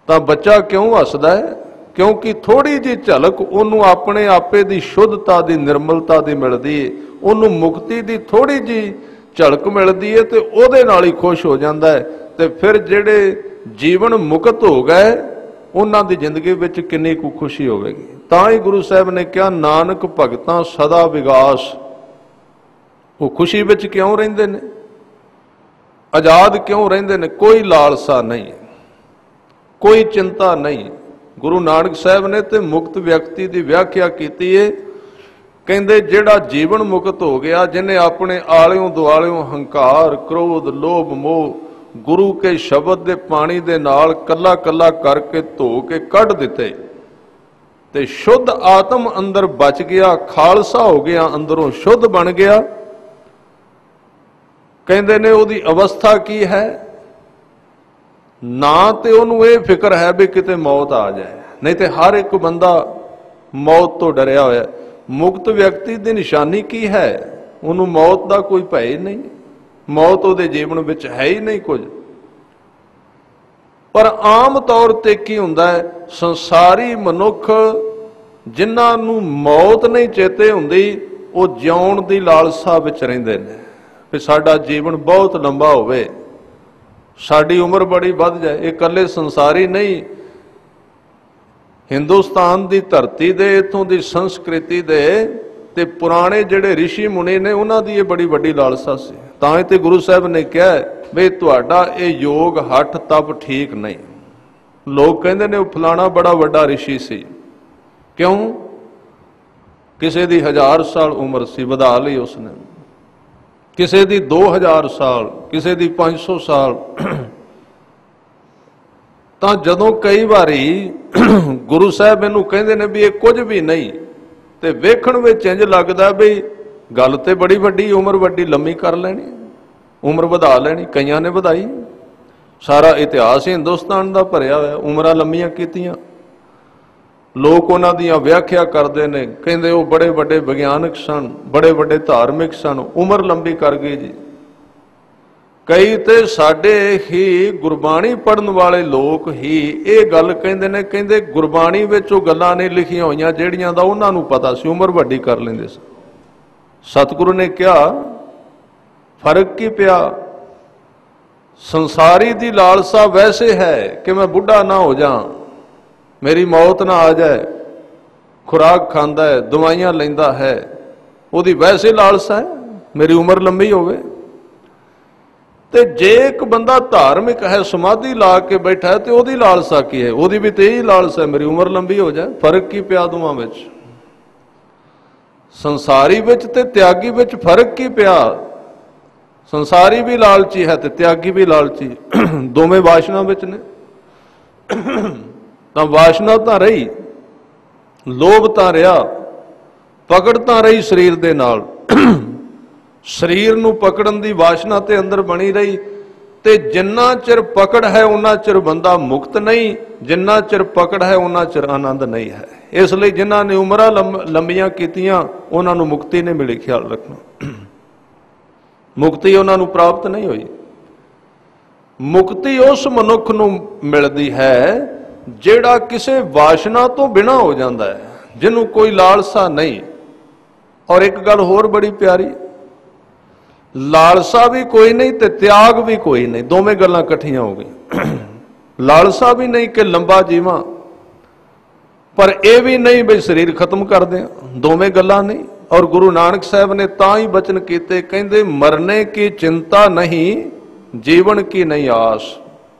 ਤਾਂ ਬੱਚਾ ਕਿਉਂ ਹੱਸਦਾ ਹੈ? ਕਿਉਂਕਿ ਥੋੜੀ ਜਿਹੀ ਝਲਕ ਉਹਨੂੰ ਆਪਣੇ ਆਪੇ ਦੀ ਸ਼ੁੱਧਤਾ ਦੀ, ਨਿਰਮਲਤਾ ਦੀ ਮਿਲਦੀ ਹੈ, ਉਹਨੂੰ ਮੁਕਤੀ ਦੀ ਥੋੜੀ ਜਿਹੀ ਝਲਕ ਮਿਲਦੀ ਹੈ ਤੇ ਉਹਦੇ ਨਾਲ ਹੀ ਖੁਸ਼ ਹੋ ਜਾਂਦਾ ਹੈ। ਤੇ ਫਿਰ ਜਿਹੜੇ ਜੀਵਨ ਮੁਕਤ ਹੋ ਗਏ ਉਹਨਾਂ ਦੀ ਜ਼ਿੰਦਗੀ ਵਿੱਚ ਕਿੰਨੀ ਕੁ ਖੁਸ਼ੀ ਹੋਵੇਗੀ। ਤਾਂ ਹੀ ਗੁਰੂ ਸਾਹਿਬ ਨੇ ਕਿਹਾ ਨਾਨਕ ਭਗਤਾਂ ਸਦਾ ਵਿਗਾਸ। ਉਹ ਖੁਸ਼ੀ ਵਿੱਚ ਕਿਉਂ ਰਹਿੰਦੇ ਨੇ, ਆਜ਼ਾਦ ਕਿਉਂ ਰਹਿੰਦੇ ਨੇ? ਕੋਈ ਲਾਲਸਾ ਨਹੀਂ, ਕੋਈ ਚਿੰਤਾ ਨਹੀਂ। ਗੁਰੂ ਨਾਨਕ ਸਾਹਿਬ ਨੇ ਤੇ ਮੁਕਤ ਵਿਅਕਤੀ ਦੀ ਵਿਆਖਿਆ ਕੀਤੀ ਹੈ, ਕਹਿੰਦੇ ਜਿਹੜਾ ਜੀਵਨ ਮੁਕਤ ਹੋ ਗਿਆ, ਜਿਹਨੇ ਆਪਣੇ ਆਲਿਓਂ ਦੁਆਲਿਓਂ ਹੰਕਾਰ, ਕ੍ਰੋਧ, ਲੋਭ, ਮੋਹ ਗੁਰੂ ਕੇ ਸ਼ਬਦ ਦੇ ਪਾਣੀ ਦੇ ਨਾਲ ਕੱਲਾ ਕੱਲਾ ਕਰਕੇ ਧੋ ਕੇ ਕੱਢ ਦਿੱਤੇ ਤੇ ਸ਼ੁੱਧ ਆਤਮ ਅੰਦਰ ਬਚ ਗਿਆ, ਖਾਲਸਾ ਹੋ ਗਿਆ, ਅੰਦਰੋਂ ਸ਼ੁੱਧ ਬਣ ਗਿਆ। ਕਹਿੰਦੇ ਨੇ ਉਹਦੀ ਅਵਸਥਾ ਕੀ ਹੈ? ਨਾ ਤੇ ਉਹਨੂੰ ਇਹ ਫਿਕਰ ਹੈ ਵੀ ਕਿਤੇ ਮੌਤ ਆ ਜਾਏ, ਨਹੀਂ ਤੇ ਹਰ ਇੱਕ ਬੰਦਾ ਮੌਤ ਤੋਂ ਡਰਿਆ ਹੋਇਆ। ਮੁਕਤ ਵਿਅਕਤੀ ਦੀ ਨਿਸ਼ਾਨੀ ਕੀ ਹੈ? ਉਹਨੂੰ ਮੌਤ ਦਾ ਕੋਈ ਭੈ ਨਹੀਂ, ਮੌਤ ਉਹਦੇ ਜੀਵਨ ਵਿੱਚ ਹੈ ਹੀ ਨਹੀਂ ਕੁਝ। ਪਰ ਆਮ ਤੌਰ ਤੇ ਕੀ ਹੁੰਦਾ ਹੈ, ਸੰਸਾਰੀ ਮਨੁੱਖ ਜਿਨ੍ਹਾਂ ਨੂੰ ਮੌਤ ਨਹੀਂ ਚੇਤੇ ਹੁੰਦੀ ਉਹ ਜਿਉਣ ਦੀ ਲਾਲਸਾ ਵਿੱਚ ਰਹਿੰਦੇ ਨੇ ਵੀ ਸਾਡਾ ਜੀਵਨ ਬਹੁਤ ਲੰਬਾ ਹੋਵੇ, ਸਾਡੀ ਉਮਰ ਬੜੀ ਵੱਧ ਜਾਏ। ਇਹ ਇਕੱਲੇ ਸੰਸਾਰੀ ਨਹੀਂ, ਹਿੰਦੁਸਤਾਨ ਦੀ ਧਰਤੀ ਦੇ, ਇੱਥੋਂ ਦੀ ਸੰਸਕ੍ਰਿਤੀ ਦੇ ਤੇ ਪੁਰਾਣੇ ਜਿਹੜੇ ਰਿਸ਼ੀ ਮੁਨੀ ਨੇ ਉਹਨਾਂ ਦੀ ਇਹ ਬੜੀ ਵੱਡੀ ਲਾਲਸਾ ਸੀ। ਤਾਂ ਹੀ ਤੇ ਗੁਰੂ ਸਾਹਿਬ ਨੇ ਕਿਹਾ ਵੀ ਤੁਹਾਡਾ ਇਹ ਯੋਗ ਹੱਠ ਤਪ ਠੀਕ ਨਹੀਂ। ਲੋਕ ਕਹਿੰਦੇ ਨੇ ਉਹ ਫਲਾਣਾ ਬੜਾ ਵੱਡਾ ਰਿਸ਼ੀ ਸੀ, ਕਿਉਂ? ਕਿਸੇ ਦੀ 1000 ਸਾਲ ਉਮਰ ਸੀ, ਵਧਾ ਲਈ ਉਸਨੇ, ਕਿਸੇ ਦੀ 2000 ਸਾਲ, ਕਿਸੇ ਦੀ 500 ਸਾਲ। ਤਾਂ ਜਦੋਂ ਕਈ ਵਾਰੀ ਗੁਰੂ ਸਾਹਿਬ ਇਹਨੂੰ ਕਹਿੰਦੇ ਨੇ ਵੀ ਇਹ ਕੁਝ ਵੀ ਨਹੀਂ, ਤੇ ਵੇਖਣ ਵਿੱਚ ਇੰਜ ਲੱਗਦਾ ਵੀ ਗੱਲ ਤੇ ਬੜੀ ਵੱਡੀ, ਉਮਰ ਵੱਡੀ ਲੰਮੀ ਕਰ ਲੈਣੀ, ਉਮਰ ਵਧਾ ਲੈਣੀ। ਕਈਆਂ ਨੇ ਵਧਾਈ, ਸਾਰਾ ਇਤਿਹਾਸ ਹਿੰਦੁਸਤਾਨ ਦਾ ਭਰਿਆ ਹੋਇਆ, ਉਮਰਾਂ ਲੰਮੀਆਂ ਕੀਤੀਆਂ। ਲੋਕ ਉਹਨਾਂ ਦੀਆਂ ਵਿਆਖਿਆ ਕਰਦੇ ਨੇ, ਕਹਿੰਦੇ ਉਹ ਬੜੇ ਵੱਡੇ ਵਿਗਿਆਨਕ ਸਨ, ਬੜੇ ਵੱਡੇ ਧਾਰਮਿਕ ਸਨ, ਉਮਰ ਲੰਬੀ ਕਰ ਗਈ ਜੀ। ਕਈ ਤੇ ਸਾਡੇ ਹੀ ਗੁਰਬਾਣੀ ਪੜ੍ਹਨ ਵਾਲੇ ਲੋਕ ਹੀ ਇਹ ਗੱਲ ਕਹਿੰਦੇ ਨੇ, ਕਹਿੰਦੇ ਗੁਰਬਾਣੀ ਵਿੱਚ ਉਹ ਗੱਲਾਂ ਨਹੀਂ ਲਿਖੀਆਂ ਹੋਈਆਂ ਜਿਹੜੀਆਂ ਦਾ ਉਹਨਾਂ ਨੂੰ ਪਤਾ ਸੀ, ਉਮਰ ਵੱਡੀ ਕਰ ਲੈਂਦੇ ਸੀ। ਸਤਿਗੁਰੂ ਨੇ ਕਿਹਾ ਫਰਕ ਕੀ ਪਿਆ, ਸੰਸਾਰੀ ਦੀ ਲਾਲਸਾ ਵੈਸੇ ਹੈ ਕਿ ਮੈਂ ਬੁੱਢਾ ਨਾ ਹੋ ਜਾ, ਮੇਰੀ ਮੌਤ ਨਾ ਆ ਜਾਏ। ਖੁਰਾਕ ਖਾਂਦਾ ਹੈ, ਦਵਾਈਆਂ ਲੈਂਦਾ ਹੈ, ਉਹਦੀ ਵੈਸੇ ਲਾਲਸਾ ਹੈ ਮੇਰੀ ਉਮਰ ਲੰਬੀ ਹੋਵੇ। ਤੇ ਜੇ ਇੱਕ ਬੰਦਾ ਧਾਰਮਿਕ ਹੈ, ਸਮਾਧੀ ਲਾ ਕੇ ਬੈਠਾ ਹੈ, ਤੇ ਉਹਦੀ ਲਾਲਸਾ ਕੀ ਹੈ? ਉਹਦੀ ਵੀ ਤੇ ਇਹੀ ਲਾਲਸਾ ਹੈ ਮੇਰੀ ਉਮਰ ਲੰਬੀ ਹੋ ਜਾਏ। ਫਰਕ ਕੀ ਪਿਆ ਦੋਵਾਂ ਵਿੱਚ? ਸੰਸਾਰੀ ਵਿੱਚ ਤੇ ਤਿਆਗੀ ਵਿੱਚ ਫਰਕ ਕੀ ਪਿਆ? ਸੰਸਾਰੀ ਵੀ ਲਾਲਚੀ ਹੈ ਤੇ ਤਿਆਗੀ ਵੀ ਲਾਲਚੀ, ਦੋਵੇਂ ਵਾਸ਼ਨਾ ਵਿੱਚ ਨੇ। ਤਾਂ ਵਾਸ਼ਨਾ ਤਾਂ ਰਹੀ, ਲੋਭ ਤਾਂ ਰਿਹਾ, ਪਕੜ ਤਾਂ ਰਹੀ ਸਰੀਰ ਦੇ ਨਾਲ, ਸਰੀਰ ਨੂੰ ਪਕੜਨ ਦੀ ਵਾਸ਼ਨਾ ਤੇ ਅੰਦਰ ਬਣੀ ਰਹੀ। ਤੇ ਜਿੰਨਾ ਚਿਰ ਪਕੜ ਹੈ ਉਹਨਾਂ ਚਿਰ ਬੰਦਾ ਮੁਕਤ ਨਹੀਂ, ਜਿੰਨਾ ਚਿਰ ਪਕੜ ਹੈ ਉਹਨਾਂ ਚਿਰ ਆਨੰਦ ਨਹੀਂ ਹੈ। ਇਸ ਲਈ ਜਿਨ੍ਹਾਂ ਨੇ ਉਮਰਾਂ ਲੰਬੀਆਂ ਕੀਤੀਆਂ ਉਹਨਾਂ ਨੂੰ ਮੁਕਤੀ ਨਹੀਂ ਮਿਲੀ। ਖਿਆਲ ਰੱਖਣਾ, ਮੁਕਤੀ ਉਹਨਾਂ ਨੂੰ ਪ੍ਰਾਪਤ ਨਹੀਂ ਹੋਈ। ਮੁਕਤੀ ਉਸ ਮਨੁੱਖ ਨੂੰ ਮਿਲਦੀ ਹੈ ਜਿਹੜਾ ਕਿਸੇ ਵਾਸ਼ਨਾ ਤੋਂ ਬਿਨਾਂ ਹੋ ਜਾਂਦਾ ਹੈ, ਜਿਹਨੂੰ ਕੋਈ ਲਾਲਸਾ ਨਹੀਂ। ਔਰ ਇੱਕ ਗੱਲ ਹੋਰ ਬੜੀ ਪਿਆਰੀ, ਲਾਲਸਾ ਵੀ ਕੋਈ ਨਹੀਂ ਤੇ ਤਿਆਗ ਵੀ ਕੋਈ ਨਹੀਂ, ਦੋਵੇਂ ਗੱਲਾਂ ਇਕੱਠੀਆਂ ਹੋ ਗਈਆਂ। ਲਾਲਸਾ ਵੀ ਨਹੀਂ ਕਿ ਲੰਬਾ ਜੀਵਾਂ, ਪਰ ਇਹ ਵੀ ਨਹੀਂ ਵੀ ਸਰੀਰ ਖਤਮ ਕਰ ਦਿਆਂ, ਦੋਵੇਂ ਗੱਲਾਂ ਨਹੀਂ। ਔਰ ਗੁਰੂ ਨਾਨਕ ਸਾਹਿਬ ਨੇ ਤਾਂ ਹੀ ਬਚਨ ਕੀਤੇ, ਕਹਿੰਦੇ ਮਰਨੇ ਕੀ ਚਿੰਤਾ ਨਹੀਂ, ਜੀਵਨ ਕੀ ਨਹੀਂ ਆਸ।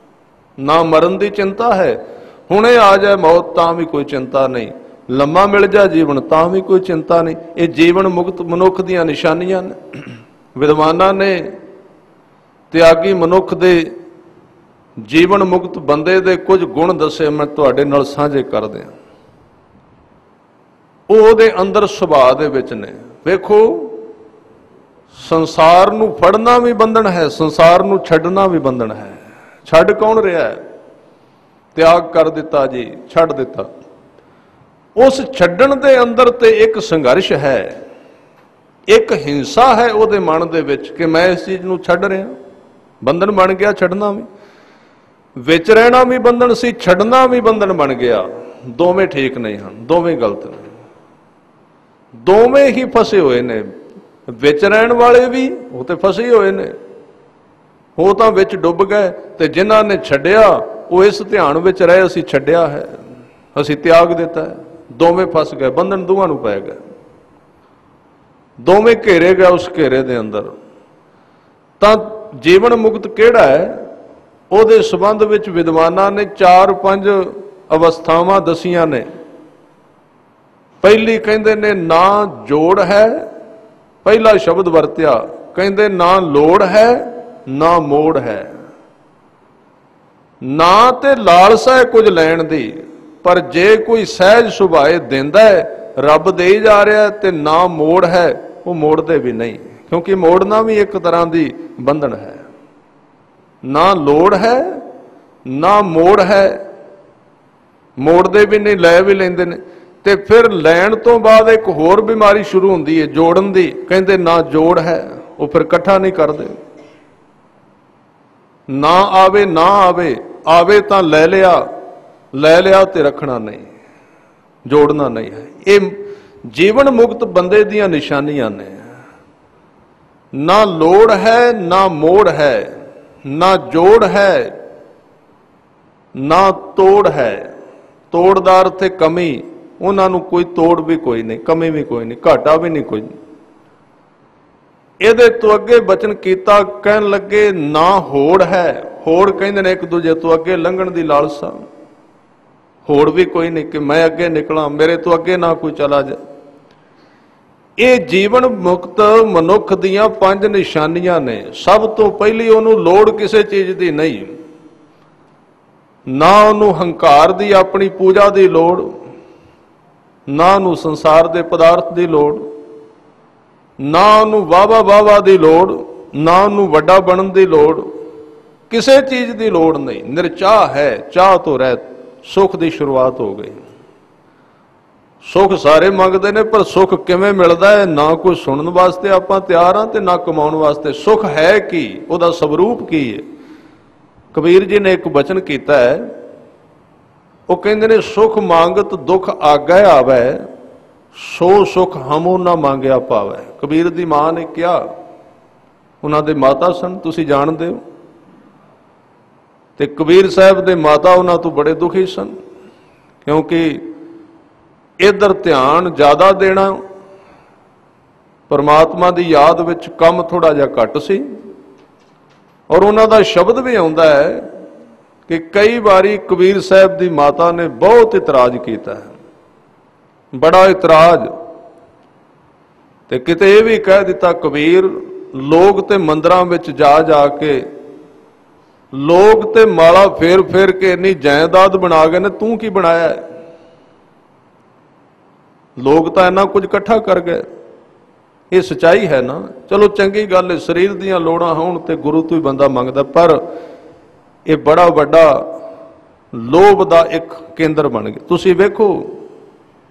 ਨਾ ਮਰਨ ਦੀ ਚਿੰਤਾ ਹੈ, ਹੁਣੇ ਆ ਜਾਏ ਮੌਤ ਤਾਂ ਵੀ ਕੋਈ ਚਿੰਤਾ ਨਹੀਂ, ਲੰਮਾ ਮਿਲ ਜਾ ਜੀਵਨ ਤਾਂ ਵੀ ਕੋਈ ਚਿੰਤਾ ਨਹੀਂ। ਇਹ ਜੀਵਨ ਮੁਕਤ ਮਨੁੱਖ ਦੀਆਂ ਨਿਸ਼ਾਨੀਆਂ ਨੇ। ਵਿਦਵਾਨਾਂ ਨੇ ਤਿਆਗੀ ਮਨੁੱਖ ਦੇ, ਜੀਵਨ ਮੁਕਤ ਬੰਦੇ ਦੇ ਕੁਝ ਗੁਣ ਦੱਸੇ, ਮੈਂ ਤੁਹਾਡੇ ਨਾਲ ਸਾਂਝੇ ਕਰ ਦਿਆਂ। ਉਹ ਉਹਦੇ ਅੰਦਰ ਸੁਭਾਅ ਦੇ ਵਿੱਚ ਨੇ। ਵੇਖੋ, ਸੰਸਾਰ ਨੂੰ ਫੜਨਾ ਵੀ ਬੰਧਨ ਹੈ, ਸੰਸਾਰ ਨੂੰ ਛੱਡਣਾ ਵੀ ਬੰਧਨ ਹੈ। ਛੱਡ ਕੌਣ ਰਿਹਾ ਹੈ? ਤਿਆਗ ਕਰ ਦਿੱਤਾ ਜੀ, ਛੱਡ ਦਿੱਤਾ। ਉਸ ਛੱਡਣ ਦੇ ਅੰਦਰ ਤੇ ਇੱਕ ਸੰਘਰਸ਼ ਹੈ, ਇੱਕ ਹਿੰਸਾ ਹੈ ਉਹਦੇ ਮਨ ਦੇ ਵਿੱਚ ਕਿ ਮੈਂ ਇਸ ਚੀਜ਼ ਨੂੰ ਛੱਡ ਰਿਹਾ। ਬੰਧਨ ਬਣ ਗਿਆ ਛੱਡਣਾ ਵੀ, ਵਿੱਚ ਰਹਿਣਾ ਵੀ ਬੰਧਨ ਸੀ, ਛੱਡਣਾ ਵੀ ਬੰਧਨ ਬਣ ਗਿਆ। ਦੋਵੇਂ ਠੀਕ ਨਹੀਂ ਹਨ, ਦੋਵੇਂ ਗਲਤ ਨੇ, ਦੋਵੇਂ ਹੀ ਫਸੇ ਹੋਏ ਨੇ। ਵਿੱਚ ਰਹਿਣ ਵਾਲੇ ਵੀ ਉਹ ਤੇ ਫਸੇ ਹੋਏ ਨੇ, ਉਹ ਤਾਂ ਵਿੱਚ ਡੁੱਬ ਗਏ। ਤੇ ਜਿਨ੍ਹਾਂ ਨੇ ਛੱਡਿਆ ਉਹ ਇਸ ਧਿਆਨ ਵਿੱਚ ਰਹੇ ਅਸੀਂ ਛੱਡਿਆ ਹੈ, ਅਸੀਂ ਤਿਆਗ ਦਿੱਤਾ ਹੈ। ਦੋਵੇਂ ਫਸ ਗਏ, ਬੰਧਨ ਦੋਵਾਂ ਨੂੰ ਪੈ ਗਿਆ, ਦੋਵੇਂ ਘੇਰੇ ਗਏ ਉਸ ਘੇਰੇ ਦੇ ਅੰਦਰ। ਤਾਂ ਜੀਵਨ ਮੁਕਤ ਕਿਹੜਾ ਹੈ, ਉਹਦੇ ਸੰਬੰਧ ਵਿੱਚ ਵਿਦਵਾਨਾਂ ਨੇ 4-5 ਅਵਸਥਾਵਾਂ ਦਸੀਆਂ ਨੇ। ਪਹਿਲੀ ਕਹਿੰਦੇ ਨੇ ਨਾ ਜੋੜ ਹੈ, ਪਹਿਲਾ ਸ਼ਬਦ ਵਰਤਿਆ, ਕਹਿੰਦੇ ਨਾ ਲੋੜ ਹੈ ਨਾ ਮੋੜ ਹੈ। ਨਾ ਤੇ ਲਾਲਸਾ ਹੈ ਕੁਝ ਲੈਣ ਦੀ, ਪਰ ਜੇ ਕੋਈ ਸਹਿਜ ਸੁਭਾਏ ਦਿੰਦਾ ਹੈ, ਰੱਬ ਦੇ ਹੀ ਜਾ ਰਿਹਾ, ਤੇ ਨਾ ਮੋੜ ਹੈ, ਉਹ ਮੋੜਦੇ ਵੀ ਨਹੀਂ, ਕਿਉਂਕਿ ਮੋੜਨਾ ਵੀ ਇੱਕ ਤਰ੍ਹਾਂ ਦੀ ਬੰਧਨ ਹੈ। ਨਾ ਲੋੜ ਹੈ ਨਾ ਮੋੜ ਹੈ, ਮੋੜਦੇ ਵੀ ਨਹੀਂ, ਲੈ ਵੀ ਲੈਂਦੇ ਨੇ। ਤੇ ਫਿਰ ਲੈਣ ਤੋਂ ਬਾਅਦ ਇੱਕ ਹੋਰ ਬਿਮਾਰੀ ਸ਼ੁਰੂ ਹੁੰਦੀ ਹੈ ਜੋੜਨ ਦੀ, ਕਹਿੰਦੇ ਨਾ ਜੋੜ ਹੈ, ਉਹ ਫਿਰ ਇਕੱਠਾ ਨਹੀਂ ਕਰਦੇ। ਨਾ ਆਵੇ ਨਾ ਆਵੇ, ਆਵੇ ਤਾਂ ਲੈ ਲਿਆ, ਲੈ ਲਿਆ ਤੇ ਰੱਖਣਾ ਨਹੀਂ, ਜੋੜਨਾ ਨਹੀਂ ਹੈ। ਇਹ ਜੀਵਨ ਮੁਕਤ ਬੰਦੇ ਦੀਆਂ ਨਿਸ਼ਾਨੀਆਂ ਨੇ। ਨਾ ਲੋੜ ਹੈ ਨਾ ਮੋੜ ਹੈ, ਨਾ ਜੋੜ ਹੈ ਨਾ ਤੋੜ ਹੈ। ਤੋੜਦਾਰ ਤੇ ਕਮੀ, ਉਹਨਾਂ ਨੂੰ ਕੋਈ ਤੋੜ ਵੀ ਕੋਈ ਨਹੀਂ, ਕਮੀ ਵੀ ਕੋਈ ਨਹੀਂ, ਘਾਟਾ ਵੀ ਨਹੀਂ ਕੋਈ। ਇਹਦੇ ਤੋਂ ਅੱਗੇ ਬਚਨ ਕੀਤਾ, ਕਹਿਣ ਲੱਗੇ ਨਾ ਹੋੜ ਹੈ। ਹੋੜ ਕਹਿੰਦੇ ਨੇ ਇੱਕ ਦੂਜੇ ਤੋਂ ਅੱਗੇ ਲੰਘਣ ਦੀ ਲਾਲਸਾ, ਹੋੜ ਵੀ ਕੋਈ ਨਹੀਂ ਕਿ ਮੈਂ ਅੱਗੇ ਨਿਕਲਾਂ, ਮੇਰੇ ਤੋਂ ਅੱਗੇ ਨਾ ਕੋਈ ਚਲਾ ਜਾਏ। ਇਹ ਜੀਵਨ ਮੁਕਤ ਮਨੁੱਖ ਦੀਆਂ 5 ਨਿਸ਼ਾਨੀਆਂ ਨੇ। ਸਭ ਤੋਂ ਪਹਿਲੀ, ਉਹਨੂੰ ਲੋੜ ਕਿਸੇ ਚੀਜ਼ ਦੀ ਨਹੀਂ, ਨਾ ਉਹਨੂੰ ਹੰਕਾਰ ਦੀ ਆਪਣੀ ਪੂਜਾ ਦੀ ਲੋੜ, ਨਾ ਉਹਨੂੰ ਸੰਸਾਰ ਦੇ ਪਦਾਰਥ ਦੀ ਲੋੜ, ਨਾ ਉਹਨੂੰ ਵਾਵਾ ਦੀ ਲੋੜ, ਨਾ ਉਹਨੂੰ ਵੱਡਾ ਬਣਨ ਦੀ ਲੋੜ, ਕਿਸੇ ਚੀਜ਼ ਦੀ ਲੋੜ ਨਹੀਂ। ਨਿਰਚਾਹ ਹੈ, ਚਾਹ ਤੋਂ ਰਹਿਤ ਸੁਖ ਦੀ ਸ਼ੁਰੂਆਤ ਹੋ ਗਈ। ਸੁਖ ਸਾਰੇ ਮੰਗਦੇ ਨੇ, ਪਰ ਸੁਖ ਕਿਵੇਂ ਮਿਲਦਾ ਹੈ? ਨਾ ਕੋਈ ਸੁਣਨ ਵਾਸਤੇ ਆਪਾਂ ਤਿਆਰ ਹਾਂ ਤੇ ਨਾ ਕਮਾਉਣ ਵਾਸਤੇ। ਸੁਖ ਹੈ ਕੀ? ਉਹਦਾ ਸਵਰੂਪ ਕੀ ਹੈ? ਕਬੀਰ ਜੀ ਨੇ ਇੱਕ ਬਚਨ ਕੀਤਾ ਹੈ, ਉਹ ਕਹਿੰਦੇ ਨੇ, ਸੁਖ ਮੰਗਤ ਦੁੱਖ ਆਗੈ ਆਵੈ, ਸੋ ਸੁਖ ਹਮੋ ਨਾ ਮੰਗਿਆ ਪਾਵੈ। ਕਬੀਰ ਦੀ ਮਾਂ ਨੇ ਕਿਹਾ, ਉਹਨਾਂ ਦੇ ਮਾਤਾ ਸਨ, ਤੁਸੀਂ ਜਾਣਦੇ ਹੋ, ਤੇ ਕਬੀਰ ਸਾਹਿਬ ਦੇ ਮਾਤਾ ਉਹਨਾਂ ਤੋਂ ਬੜੇ ਦੁਖੀ ਸਨ, ਕਿਉਂਕਿ ਇੱਧਰ ਧਿਆਨ ਜ਼ਿਆਦਾ ਦੇਣਾ, ਪਰਮਾਤਮਾ ਦੀ ਯਾਦ ਵਿੱਚ ਕੰਮ ਥੋੜਾ ਜਿਹਾ ਘੱਟ ਸੀ। ਔਰ ਉਹਨਾਂ ਦਾ ਸ਼ਬਦ ਵੀ ਆਉਂਦਾ ਹੈ ਕਿ ਕਈ ਵਾਰੀ ਕਬੀਰ ਸਾਹਿਬ ਦੀ ਮਾਤਾ ਨੇ ਬਹੁਤ ਇਤਰਾਜ਼ ਕੀਤਾ ਹੈ, ਬੜਾ ਇਤਰਾਜ਼, ਤੇ ਕਿਤੇ ਇਹ ਵੀ ਕਹਿ ਦਿੱਤਾ, ਕਬੀਰ ਲੋਕ ਤੇ ਮੰਦਰਾਂ ਵਿੱਚ ਜਾ ਕੇ ਲੋਕ ਤੇ ਮਾਲਾ ਫੇਰ ਕੇ ਇੰਨੀ ਜਾਇਦਾਦ ਬਣਾ ਗਏ ਨੇ, ਤੂੰ ਕੀ ਬਣਾਇਆ ਹੈ? ਲੋਕ ਤਾਂ ਇੰਨਾ ਕੁਝ ਇਕੱਠਾ ਕਰ ਗਏ। ਇਹ ਸੱਚਾਈ ਹੈ ਨਾ? ਚਲੋ ਚੰਗੀ ਗੱਲ ਹੈ, ਸਰੀਰ ਦੀਆਂ ਲੋੜਾਂ ਹੋਣ ਤੇ ਗੁਰੂ ਤੋਂ ਹੀ ਬੰਦਾ ਮੰਗਦਾ, ਪਰ ਇਹ ਬੜਾ ਵੱਡਾ ਲੋਭ ਦਾ ਇੱਕ ਕੇਂਦਰ ਬਣ ਗਿਆ। ਤੁਸੀਂ ਵੇਖੋ,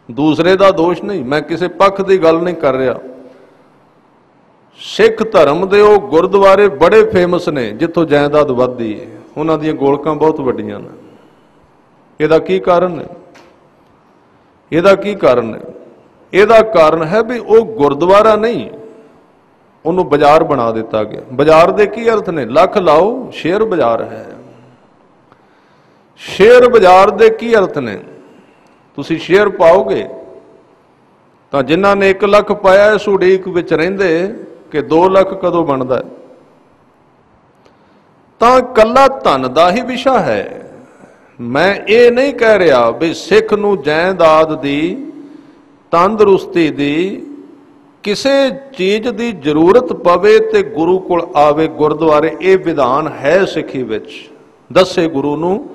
ਦੂਸਰੇ ਦਾ ਦੋਸ਼ ਨਹੀਂ, ਮੈਂ ਕਿਸੇ ਪੱਖ ਦੀ ਗੱਲ ਨਹੀਂ ਕਰ ਰਿਹਾ। ਸਿੱਖ ਧਰਮ ਦੇ ਉਹ ਗੁਰਦੁਆਰੇ ਬੜੇ ਫੇਮਸ ਨੇ ਜਿੱਥੋਂ ਜਾਇਦਾਦ ਵੱਧਦੀ ਹੈ, ਉਹਨਾਂ ਦੀਆਂ ਗੋਲਕਾਂ ਬਹੁਤ ਵੱਡੀਆਂ ਨੇ। ਇਹਦਾ ਕੀ ਕਾਰਨ ਹੈ? ਇਹਦਾ ਕੀ ਕਾਰਨ ਹੈ? ਇਹਦਾ ਕਾਰਨ ਹੈ ਵੀ ਉਹ ਗੁਰਦੁਆਰਾ ਨਹੀਂ, ਉਹਨੂੰ ਬਾਜ਼ਾਰ ਬਣਾ ਦਿੱਤਾ ਗਿਆ। ਬਾਜ਼ਾਰ ਦੇ ਕੀ ਅਰਥ ਨੇ? ਲੱਖ ਲਾਓ, ਸ਼ੇਅਰ ਬਾਜ਼ਾਰ ਹੈ। ਸ਼ੇਅਰ ਬਾਜ਼ਾਰ ਦੇ ਕੀ ਅਰਥ ਨੇ? ਤੁਸੀਂ ਸ਼ੇਅਰ ਪਾਓਗੇ ਤਾਂ ਜਿਨ੍ਹਾਂ ਨੇ 1 ਲੱਖ ਪਾਇਆ, ਇਸ ਉਡੀਕ ਵਿੱਚ ਰਹਿੰਦੇ ਕਿ 2 ਲੱਖ ਕਦੋਂ ਬਣਦਾ ਹੈ। ਤਾਂ ਕੱਲਾ ਧਨ ਦਾ ਹੀ ਵਿਸ਼ਾ ਹੈ। ਮੈਂ ਇਹ ਨਹੀਂ ਕਹਿ ਰਿਹਾ ਵੀ ਸਿੱਖ ਨੂੰ ਜਾਇਦਾਦ ਦੀ, ਤੰਦਰੁਸਤੀ ਦੀ, ਕਿਸੇ ਚੀਜ਼ ਦੀ ਜ਼ਰੂਰਤ ਪਵੇ ਤੇ ਗੁਰੂ ਕੋਲ ਆਵੇ ਗੁਰਦੁਆਰੇ। ਇਹ ਵਿਧਾਨ ਹੈ ਸਿੱਖੀ ਵਿੱਚ। ਦੱਸੇ ਗੁਰੂ ਨੂੰ,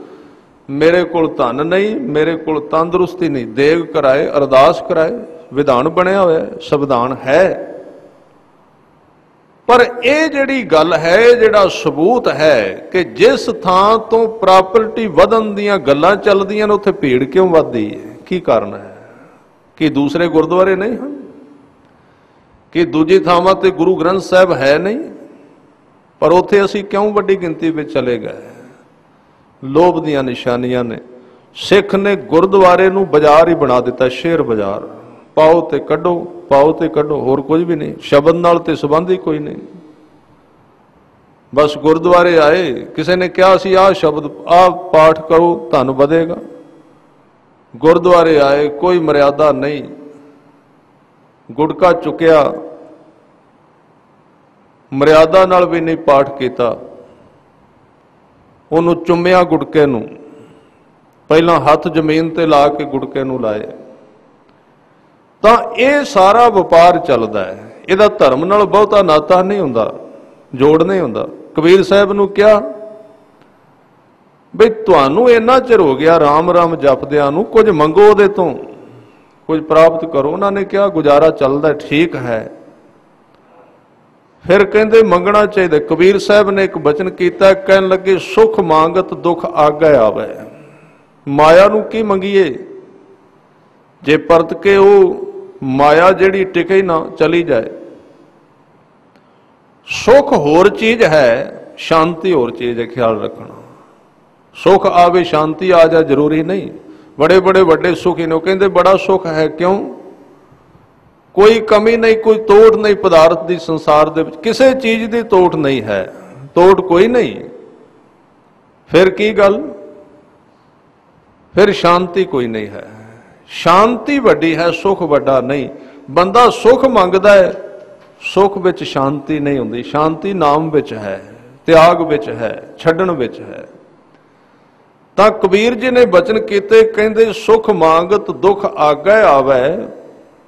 ਮੇਰੇ ਕੋਲ ਧਨ ਨਹੀਂ, ਮੇਰੇ ਕੋਲ ਤੰਦਰੁਸਤੀ ਨਹੀਂ, ਦੇਗ ਕਰਾਏ, ਅਰਦਾਸ ਕਰਾਏ, ਵਿਧਾਨ ਬਣਿਆ ਹੋਇਆ, ਸੰਵਿਧਾਨ ਹੈ। ਪਰ ਇਹ ਜਿਹੜੀ ਗੱਲ ਹੈ, ਜਿਹੜਾ ਸਬੂਤ ਹੈ ਕਿ ਜਿਸ ਥਾਂ ਤੋਂ ਪ੍ਰਾਪਰਟੀ ਵਧਣ ਦੀਆਂ ਗੱਲਾਂ ਚੱਲਦੀਆਂ ਨੇ, ਉੱਥੇ ਭੀੜ ਕਿਉਂ ਵੱਧਦੀ ਹੈ? ਕੀ ਕਾਰਨ ਹੈ? ਕਿ ਦੂਸਰੇ ਗੁਰਦੁਆਰੇ ਨਹੀਂ ਹਨ? ਕਿ ਦੂਜੀ ਥਾਵਾਂ ਤੇ ਗੁਰੂ ਗ੍ਰੰਥ ਸਾਹਿਬ ਹੈ ਨਹੀਂ? ਪਰ ਉੱਥੇ ਅਸੀਂ ਕਿਉਂ ਵੱਡੀ ਗਿਣਤੀ ਵਿੱਚ ਚਲੇ ਗਏ? ਲੋਭ ਦੀਆਂ ਨਿਸ਼ਾਨੀਆਂ ਨੇ। ਸਿੱਖ ਨੇ ਗੁਰਦੁਆਰੇ ਨੂੰ ਬਾਜ਼ਾਰ ਹੀ ਬਣਾ ਦਿੱਤਾ, ਸ਼ੇਅਰ ਬਾਜ਼ਾਰ। ਪਾਓ ਤੇ ਕੱਢੋ, ਪਾਓ ਤੇ ਕੱਢੋ, ਹੋਰ ਕੁਝ ਵੀ ਨਹੀਂ। ਸ਼ਬਦ ਨਾਲ ਤੇ ਸੰਬੰਧ ਹੀ ਕੋਈ ਨਹੀਂ। ਬਸ ਗੁਰਦੁਆਰੇ ਆਏ, ਕਿਸੇ ਨੇ ਕਿਹਾ ਸੀ ਆਹ ਸ਼ਬਦ, ਆਹ ਪਾਠ ਕਰੋ, ਧਨ ਵਧੇਗਾ। ਗੁਰਦੁਆਰੇ ਆਏ, ਕੋਈ ਮਰਿਆਦਾ ਨਹੀਂ, ਗੁਟਕਾ ਚੁੱਕਿਆ, ਮਰਿਆਦਾ ਨਾਲ ਵੀ ਨਹੀਂ ਪਾਠ ਕੀਤਾ, ਉਹਨੂੰ ਚੁੰਮਿਆ ਗੁਟਕੇ ਨੂੰ, ਪਹਿਲਾਂ ਹੱਥ ਜ਼ਮੀਨ ਤੇ ਲਾ ਕੇ ਗੁਟਕੇ ਨੂੰ ਲਾਏ। ਤਾਂ ਇਹ ਸਾਰਾ ਵਪਾਰ ਚੱਲਦਾ ਹੈ। ਇਹਦਾ ਧਰਮ ਨਾਲ ਬਹੁਤਾ ਨਾਤਾ ਨਹੀਂ ਹੁੰਦਾ, ਜੋੜ ਨਹੀਂ ਹੁੰਦਾ। ਕਬੀਰ ਸਾਹਿਬ ਨੂੰ ਕਿਹਾ ਬਈ ਤੁਹਾਨੂੰ ਇੰਨਾ ਚਿਰ ਹੋ ਗਿਆ ਰਾਮ ਰਾਮ ਜਪਦਿਆਂ ਨੂੰ, ਕੁਝ ਮੰਗੋ ਉਹਦੇ ਤੋਂ, ਕੁਝ ਪ੍ਰਾਪਤ ਕਰੋ। ਉਹਨਾਂ ਨੇ ਕਿਹਾ ਗੁਜ਼ਾਰਾ ਚੱਲਦਾ, ਠੀਕ ਹੈ। ਫਿਰ ਕਹਿੰਦੇ ਮੰਗਣਾ ਚਾਹੀਦਾ। ਕਬੀਰ ਸਾਹਿਬ ਨੇ ਇੱਕ ਬਚਨ ਕੀਤਾ, ਕਹਿਣ ਲੱਗੇ ਸੁਖ ਮੰਗਤ ਦੁੱਖ ਆਗੈ ਆਵੈ। ਮਾਇਆ ਨੂੰ ਕੀ ਮੰਗੀਏ ਜੇ ਪਰਤ ਕੇ ਉਹ ਮਾਇਆ ਜਿਹੜੀ ਟਿਕੇ ਨਾ, ਚਲੀ ਜਾਏ। ਸੁਖ ਹੋਰ ਚੀਜ਼ ਹੈ, ਸ਼ਾਂਤੀ ਹੋਰ ਚੀਜ਼ ਹੈ, ਖਿਆਲ ਰੱਖਣਾ। ਸੁਖ ਆਵੇ ਸ਼ਾਂਤੀ ਆ ਜਾ ਜ਼ਰੂਰੀ ਨਹੀਂ। ਬੜੇ ਬੜੇ ਵੱਡੇ ਸੁਖੀ ਨੇ, ਉਹ ਕਹਿੰਦੇ ਬੜਾ ਸੁਖ ਹੈ, ਕਿਉਂ? ਕੋਈ ਕਮੀ ਨਹੀਂ, ਕੋਈ ਤੋੜ ਨਹੀਂ ਪਦਾਰਥ ਦੀ, ਸੰਸਾਰ ਦੇ ਵਿੱਚ ਕਿਸੇ ਚੀਜ਼ ਦੀ ਤੋੜ ਨਹੀਂ ਹੈ, ਤੋੜ ਕੋਈ ਨਹੀਂ। ਫਿਰ ਕੀ ਗੱਲ? ਫਿਰ ਸ਼ਾਂਤੀ ਕੋਈ ਨਹੀਂ ਹੈ। ਸ਼ਾਂਤੀ ਵੱਡੀ ਹੈ, ਸੁਖ ਵੱਡਾ ਨਹੀਂ। ਬੰਦਾ ਸੁਖ ਮੰਗਦਾ ਹੈ, ਸੁਖ ਵਿੱਚ ਸ਼ਾਂਤੀ ਨਹੀਂ ਹੁੰਦੀ। ਸ਼ਾਂਤੀ ਨਾਮ ਵਿੱਚ ਹੈ, ਤਿਆਗ ਵਿੱਚ ਹੈ, ਛੱਡਣ ਵਿੱਚ ਹੈ। ਤਾਂ ਕਬੀਰ ਜੀ ਨੇ ਬਚਨ ਕੀਤੇ, ਕਹਿੰਦੇ ਸੁਖ ਮੰਗਤ ਦੁੱਖ ਆਗੈ ਆਵੈ,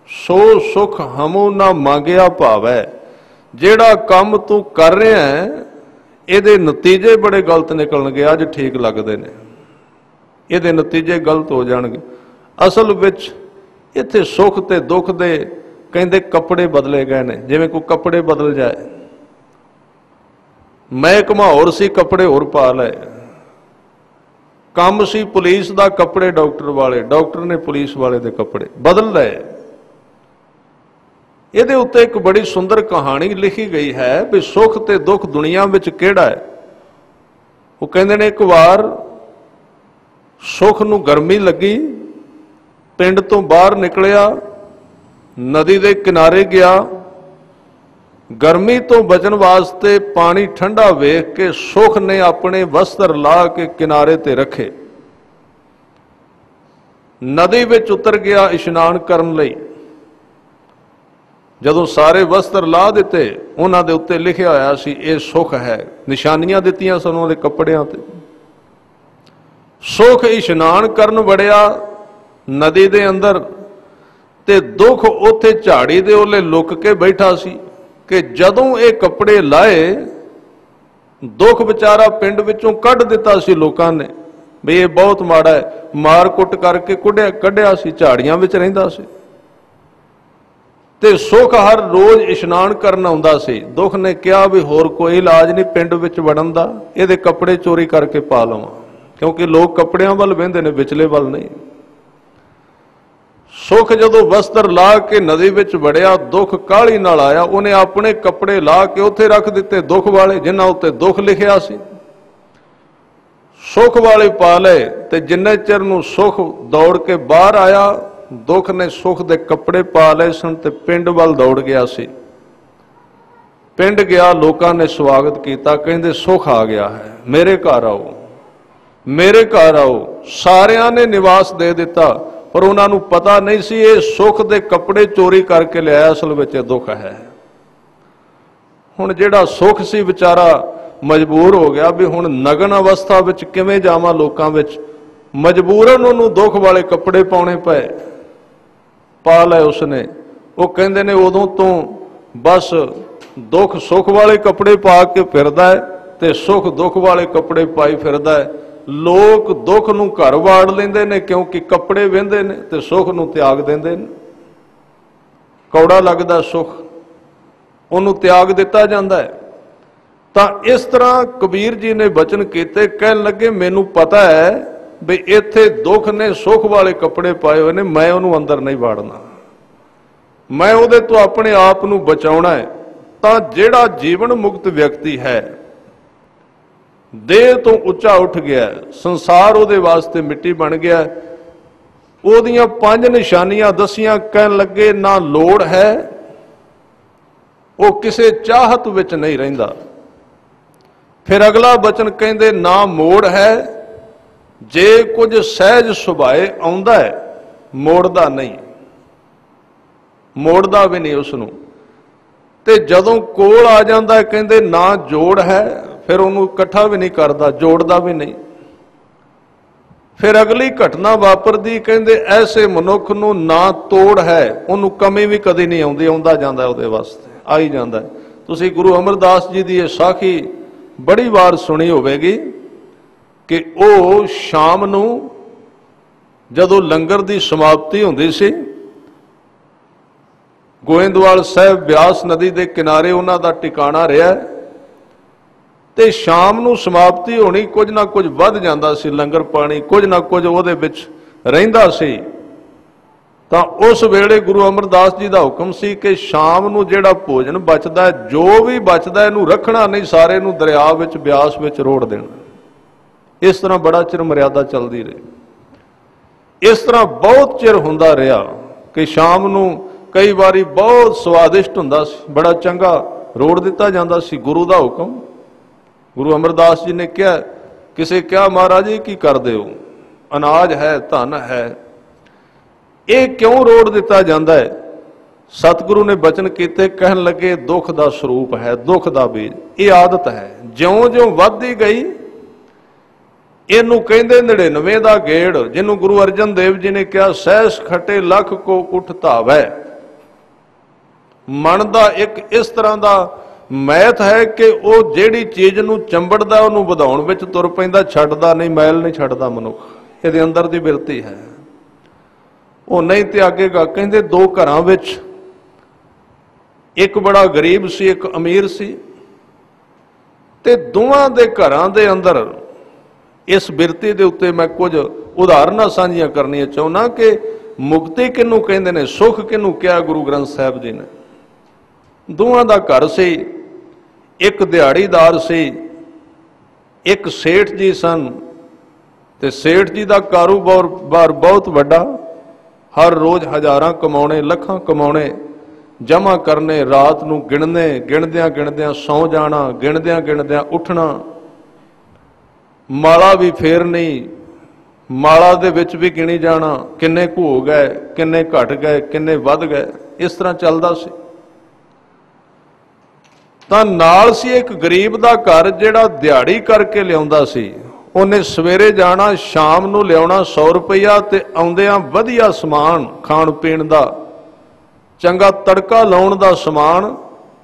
सो सुख हमू ना मांगिया भावै। ਜਿਹੜਾ ਕੰਮ ਤੂੰ ਕਰ ਰਿਹਾ ਹੈ ਇਹਦੇ ਨਤੀਜੇ ਬੜੇ ਗਲਤ ਨਿਕਲਣਗੇ। ਅੱਜ ਠੀਕ ਲੱਗਦੇ ਨੇ, ਇਹਦੇ ਨਤੀਜੇ ਗਲਤ ਹੋ ਜਾਣਗੇ। ਅਸਲ ਵਿੱਚ ਇੱਥੇ ਸੁੱਖ ਤੇ ਦੁੱਖ ਦੇ ਕਹਿੰਦੇ ਕੱਪੜੇ ਬਦਲੇ ਗਏ ਨੇ। ਜਿਵੇਂ ਕੋਈ ਕੱਪੜੇ ਬਦਲ ਜਾਏ, ਮੈਂ ਘਮਾਉਰ ਸੀ ਕੱਪੜੇ ਹੋਰ ਪਾ ਲਏ, ਕੰਮ ਸੀ ਪੁਲਿਸ ਦਾ ਕੱਪੜੇ ਡਾਕਟਰ ਵਾਲੇ, ਡਾਕਟਰ ਨੇ ਪੁਲਿਸ ਵਾਲੇ ਦੇ ਕੱਪੜੇ ਬਦਲ ਲਏ। ਇਹਦੇ ਉੱਤੇ ਇੱਕ ਬੜੀ ਸੁੰਦਰ ਕਹਾਣੀ ਲਿਖੀ ਗਈ ਹੈ ਵੀ ਸੁੱਖ ਤੇ ਦੁੱਖ ਦੁਨੀਆ ਵਿੱਚ ਕਿਹੜਾ ਹੈ। ਉਹ ਕਹਿੰਦੇ ਨੇ ਇੱਕ ਵਾਰ ਸੁੱਖ ਨੂੰ ਗਰਮੀ ਲੱਗੀ, ਪਿੰਡ ਤੋਂ ਬਾਹਰ ਨਿਕਲਿਆ, ਨਦੀ ਦੇ ਕਿਨਾਰੇ ਗਿਆ। ਗਰਮੀ ਤੋਂ ਬਚਣ ਵਾਸਤੇ ਪਾਣੀ ਠੰਡਾ ਵੇਖ ਕੇ ਸੁੱਖ ਨੇ ਆਪਣੇ ਵਸਤਰ ਲਾ ਕੇ ਕਿਨਾਰੇ ਤੇ ਰੱਖੇ, ਨਦੀ ਵਿੱਚ ਉਤਰ ਗਿਆ ਇਸ਼ਨਾਨ ਕਰਨ ਲਈ। ਜਦੋਂ ਸਾਰੇ ਵਸਤਰ ਲਾ ਦਿੱਤੇ, ਉਹਨਾਂ ਦੇ ਉੱਤੇ ਲਿਖਿਆ ਹੋਇਆ ਸੀ ਇਹ ਸੁੱਖ ਹੈ, ਨਿਸ਼ਾਨੀਆਂ ਦਿੱਤੀਆਂ ਸਨ ਉਹਨਾਂ ਦੇ ਕੱਪੜਿਆਂ ਤੇ। ਸੁੱਖ ਇਸ਼ਨਾਨ ਕਰਨ ਵੜਿਆ ਨਦੀ ਦੇ ਅੰਦਰ, ਤੇ ਦੁੱਖ ਉੱਥੇ ਝਾੜੀ ਦੇ ਉਹਲੇ ਲੁਕ ਕੇ ਬੈਠਾ ਸੀ ਕਿ ਜਦੋਂ ਇਹ ਕੱਪੜੇ ਲਾਏ, ਦੁੱਖ ਵਿਚਾਰਾ ਪਿੰਡ ਵਿੱਚੋਂ ਕੱਢ ਦਿੱਤਾ ਸੀ ਲੋਕਾਂ ਨੇ ਵੀ ਇਹ ਬਹੁਤ ਮਾੜਾ ਹੈ, ਮਾਰ ਕੁੱਟ ਕਰਕੇ ਕੱਢਿਆ ਸੀ, ਝਾੜੀਆਂ ਵਿੱਚ ਰਹਿੰਦਾ ਸੀ। ਤੇ ਸੁੱਖ ਹਰ ਰੋਜ਼ ਇਸ਼ਨਾਨ ਕਰਨ ਆਉਂਦਾ ਸੀ। ਦੁੱਖ ਨੇ ਕਿਹਾ ਵੀ ਹੋਰ ਕੋਈ ਇਲਾਜ ਨਹੀਂ ਪਿੰਡ ਵਿੱਚ ਵੜਨ ਦਾ, ਇਹਦੇ ਕੱਪੜੇ ਚੋਰੀ ਕਰਕੇ ਪਾ ਲਵਾਂ, ਕਿਉਂਕਿ ਲੋਕ ਕੱਪੜਿਆਂ ਵੱਲ ਵਹਿੰਦੇ ਨੇ, ਵਿਚਲੇ ਵੱਲ ਨਹੀਂ। ਸੁੱਖ ਜਦੋਂ ਵਸਤਰ ਲਾ ਕੇ ਨਦੀ ਵਿੱਚ ਵੜਿਆ, ਦੁੱਖ ਕਾਹਲੀ ਨਾਲ ਆਇਆ, ਉਹਨੇ ਆਪਣੇ ਕੱਪੜੇ ਲਾ ਕੇ ਉੱਥੇ ਰੱਖ ਦਿੱਤੇ ਦੁੱਖ ਵਾਲੇ, ਜਿਨ੍ਹਾਂ ਉੱਤੇ ਦੁੱਖ ਲਿਖਿਆ ਸੀ। ਸੁੱਖ ਵਾਲੇ ਪਾ ਲਏ, ਤੇ ਜਿੰਨੇ ਚਿਰ ਨੂੰ ਸੁੱਖ ਦੌੜ ਕੇ ਬਾਹਰ ਆਇਆ, ਦੁੱਖ ਨੇ ਸੁੱਖ ਦੇ ਕੱਪੜੇ ਪਾ ਲਏ ਸਨ ਤੇ ਪਿੰਡ ਵੱਲ ਦੌੜ ਗਿਆ ਸੀ। ਪਿੰਡ ਗਿਆ, ਲੋਕਾਂ ਨੇ ਸਵਾਗਤ ਕੀਤਾ, ਕਹਿੰਦੇ ਸੁੱਖ ਆ ਗਿਆ ਹੈ, ਮੇਰੇ ਘਰ ਆਓ, ਮੇਰੇ ਘਰ ਆਓ। ਸਾਰਿਆਂ ਨੇ ਨਿਵਾਸ ਦੇ ਦਿੱਤਾ, ਪਰ ਉਹਨਾਂ ਨੂੰ ਪਤਾ ਨਹੀਂ ਸੀ ਇਹ ਸੁੱਖ ਦੇ ਕੱਪੜੇ ਚੋਰੀ ਕਰਕੇ ਲਿਆਇਆ, ਅਸਲ ਵਿੱਚ ਇਹ ਦੁੱਖ ਹੈ। ਹੁਣ ਜਿਹੜਾ ਸੁੱਖ ਸੀ ਵਿਚਾਰਾ ਮਜਬੂਰ ਹੋ ਗਿਆ ਵੀ ਹੁਣ ਨਗਨ ਅਵਸਥਾ ਵਿੱਚ ਕਿਵੇਂ ਜਾਵਾਂ ਲੋਕਾਂ ਵਿੱਚ, ਮਜਬੂਰਨ ਉਹਨੂੰ ਦੁੱਖ ਵਾਲੇ ਕੱਪੜੇ ਪਾਉਣੇ ਪਏ। ਪਾ ਲਏ ਉਸਨੇ। ਉਹ ਕਹਿੰਦੇ ਨੇ ਉਦੋਂ ਤੋਂ ਬਸ ਦੁੱਖ ਸੁੱਖ ਵਾਲੇ ਕੱਪੜੇ ਪਾ ਕੇ ਫਿਰਦਾ ਹੈ ਤੇ ਸੁੱਖ ਦੁੱਖ ਵਾਲੇ ਕੱਪੜੇ ਪਾਈ ਫਿਰਦਾ ਹੈ। ਲੋਕ ਦੁੱਖ ਨੂੰ ਘਰ ਵਾੜ ਲੈਂਦੇ ਨੇ ਕਿਉਂਕਿ ਕੱਪੜੇ ਵਹਿੰਦੇ ਨੇ, ਤੇ ਸੁੱਖ ਨੂੰ ਤਿਆਗ ਦਿੰਦੇ ਨੇ। ਕੌੜਾ ਲੱਗਦਾ ਸੁੱਖ, ਉਹਨੂੰ ਤਿਆਗ ਦਿੱਤਾ ਜਾਂਦਾ ਹੈ। ਤਾਂ ਇਸ ਤਰ੍ਹਾਂ ਕਬੀਰ ਜੀ ਨੇ ਬਚਨ ਕੀਤੇ, ਕਹਿਣ ਲੱਗੇ ਮੈਨੂੰ ਪਤਾ ਹੈ ਵੀ ਇੱਥੇ ਦੁੱਖ ਨੇ ਸੁੱਖ ਵਾਲੇ ਕੱਪੜੇ ਪਾਏ ਹੋਏ ਨੇ, ਮੈਂ ਉਹਨੂੰ ਅੰਦਰ ਨਹੀਂ ਵਾੜਨਾ, ਮੈਂ ਉਹਦੇ ਤੋਂ ਆਪਣੇ ਆਪ ਨੂੰ ਬਚਾਉਣਾ ਹੈ। ਤਾਂ ਜਿਹੜਾ ਜੀਵਨ ਮੁਕਤ ਵਿਅਕਤੀ ਹੈ, ਦੇਹ ਤੋਂ ਉੱਚਾ ਉੱਠ ਗਿਆ, ਸੰਸਾਰ ਉਹਦੇ ਵਾਸਤੇ ਮਿੱਟੀ ਬਣ ਗਿਆ, ਉਹਦੀਆਂ 5 ਨਿਸ਼ਾਨੀਆਂ ਦਸੀਆਂ, ਕਹਿਣ ਲੱਗੇ ਨਾ ਲੋੜ ਹੈ, ਉਹ ਕਿਸੇ ਚਾਹਤ ਵਿੱਚ ਨਹੀਂ ਰਹਿੰਦਾ। ਫਿਰ ਅਗਲਾ ਬਚਨ ਕਹਿੰਦੇ ਨਾ ਮੋੜ ਹੈ, ਜੇ ਕੁਝ ਸਹਿਜ ਸੁਭਾਏ ਆਉਂਦਾ ਹੈ, ਮੋੜਦਾ ਨਹੀਂ, ਮੋੜਦਾ ਵੀ ਨਹੀਂ ਉਸ ਨੂੰ। ਤੇ ਜਦੋਂ ਕੋਲ ਆ ਜਾਂਦਾ ਕਹਿੰਦੇ ਨਾ ਜੋੜ ਹੈ, ਫਿਰ ਉਹਨੂੰ ਇਕੱਠਾ ਵੀ ਨਹੀਂ ਕਰਦਾ, ਜੋੜਦਾ ਵੀ ਨਹੀਂ। ਫਿਰ ਅਗਲੀ ਘਟਨਾ ਵਾਪਰਦੀ, ਕਹਿੰਦੇ ਐਸੇ ਮਨੁੱਖ ਨੂੰ ਨਾ ਤੋੜ ਹੈ, ਉਹਨੂੰ ਕਮੀ ਵੀ ਕਦੇ ਨਹੀਂ ਆਉਂਦੀ, ਆਉਂਦਾ ਜਾਂਦਾ ਉਹਦੇ ਵਾਸਤੇ, ਆ ਹੀ ਜਾਂਦਾ। ਤੁਸੀਂ ਗੁਰੂ ਅਮਰਦਾਸ ਜੀ ਦੀ ਇਹ ਸਾਖੀ ਬੜੀ ਵਾਰ ਸੁਣੀ ਹੋਵੇਗੀ ਕਿ ਉਹ ਸ਼ਾਮ ਨੂੰ ਜਦੋਂ ਲੰਗਰ ਦੀ ਸਮਾਪਤੀ ਹੁੰਦੀ ਸੀ, ਗੋਇੰਦਵਾਲ ਸਾਹਿਬ ਬਿਆਸ ਨਦੀ ਦੇ ਕਿਨਾਰੇ ਉਹਨਾਂ ਦਾ ਟਿਕਾਣਾ ਰਿਹਾ, ਤੇ ਸ਼ਾਮ ਨੂੰ ਸਮਾਪਤੀ ਹੋਣੀ, ਕੁਝ ਨਾ ਕੁਝ ਵੱਧ ਜਾਂਦਾ ਸੀ, ਲੰਗਰ ਪਾਣੀ ਕੁਝ ਨਾ ਕੁਝ ਉਹਦੇ ਵਿੱਚ ਰਹਿੰਦਾ ਸੀ। ਤਾਂ ਉਸ ਵੇਲੇ ਗੁਰੂ ਅਮਰਦਾਸ ਜੀ ਦਾ ਹੁਕਮ ਸੀ ਕਿ ਸ਼ਾਮ ਨੂੰ ਜਿਹੜਾ ਭੋਜਨ ਬਚਦਾ, ਜੋ ਵੀ ਬਚਦਾ, ਇਹਨੂੰ ਰੱਖਣਾ ਨਹੀਂ, ਸਾਰੇ ਨੂੰ ਦਰਿਆ ਵਿੱਚ ਬਿਆਸ ਵਿੱਚ ਰੋੜ ਦੇਣਾ। ਇਸ ਤਰ੍ਹਾਂ ਬੜਾ ਚਿਰ ਮਰਿਆਦਾ ਚੱਲਦੀ ਰਹੀ। ਇਸ ਤਰ੍ਹਾਂ ਬਹੁਤ ਚਿਰ ਹੁੰਦਾ ਰਿਹਾ ਕਿ ਸ਼ਾਮ ਨੂੰ ਕਈ ਵਾਰੀ ਬਹੁਤ ਸਵਾਦਿਸ਼ਟ ਹੁੰਦਾ ਸੀ, ਬੜਾ ਚੰਗਾ ਰੋੜ ਦਿੱਤਾ ਜਾਂਦਾ ਸੀ। ਗੁਰੂ ਦਾ ਹੁਕਮ, ਗੁਰੂ ਅਮਰਦਾਸ ਜੀ ਨੇ ਕਿਹਾ, ਕਿਸੇ ਕਿਹਾ ਮਹਾਰਾਜ ਜੀ ਕੀ ਕਰਦੇ ਹੋ, ਅਨਾਜ ਹੈ, ਧਨ ਹੈ, ਇਹ ਕਿਉਂ ਰੋੜ ਦਿੱਤਾ ਜਾਂਦਾ ਹੈ? ਸਤਿਗੁਰੂ ਨੇ ਬਚਨ ਕੀਤੇ, ਕਹਿਣ ਲੱਗੇ ਦੁੱਖ ਦਾ ਸਰੂਪ ਹੈ, ਦੁੱਖ ਦਾ ਬੀਜ, ਇਹ ਆਦਤ ਹੈ, ਜਿਉਂ-ਜਿਉਂ ਵੱਧਦੀ ਗਈ ਇਹਨੂੰ ਕਹਿੰਦੇ 99 ਦਾ ਗੇੜ, ਜਿਹਨੂੰ ਗੁਰੂ ਅਰਜਨ ਦੇਵ ਜੀ ਨੇ ਕਿਹਾ ਸਹਿਸ ਖਟੇ ਲੱਖ ਕੋ ਉਠ ਧਾਵੈ। मन का एक इस तरह का मैथ है कि वो जिहड़ी चीज़ नूं चंबड़दा उहनूं वधाउण विच तुर पैंदा, छड्डदा नहीं, मैल नहीं छड्डदा मनुख। इहदे अंदर दी बिरती है। वो नहीं त्यागेगा। कहंदे दो घरां विच एक बड़ा गरीब सी, एक अमीर सी, ते दोवां दे घरां दे अंदर इस बिरती दे उत्ते मैं कुछ उदाहरणां साझीआं करनियां चाहुंदा कि मुक्ति किनूं कहंदे ने, सुख किनूं कहा गुरु ग्रंथ साहिब जी ने। दोवां दा घर सी, एक दिहाड़ीदार सी, एक सेठ जी सन। ते सेठ जी दा कारोबार बहुत वड्डा, हर रोज़ हज़ारां कमाने, लखां कमाने, जमा करने, रात नूं गिणने, गिणदियां गिणदियां सौ जाना, गिणदियां गिणदियां उठना, माला भी फेरनी, माला दे विच भी गिणी जाना, किन्ने कुछ हो गए, किन्ने घट गए, किन्ने वध गए, इस तरह चलदा सी। तां नाल सी एक गरीब दा घर जिहड़ा दिहाड़ी करके लिआउंदा सी। उन्हें सवेरे जाना, शाम नूं लिआउणा 100 रुपया, ते आउंदियां वधिया समान खाण पीण दा, चंगा तड़का लाउण दा समान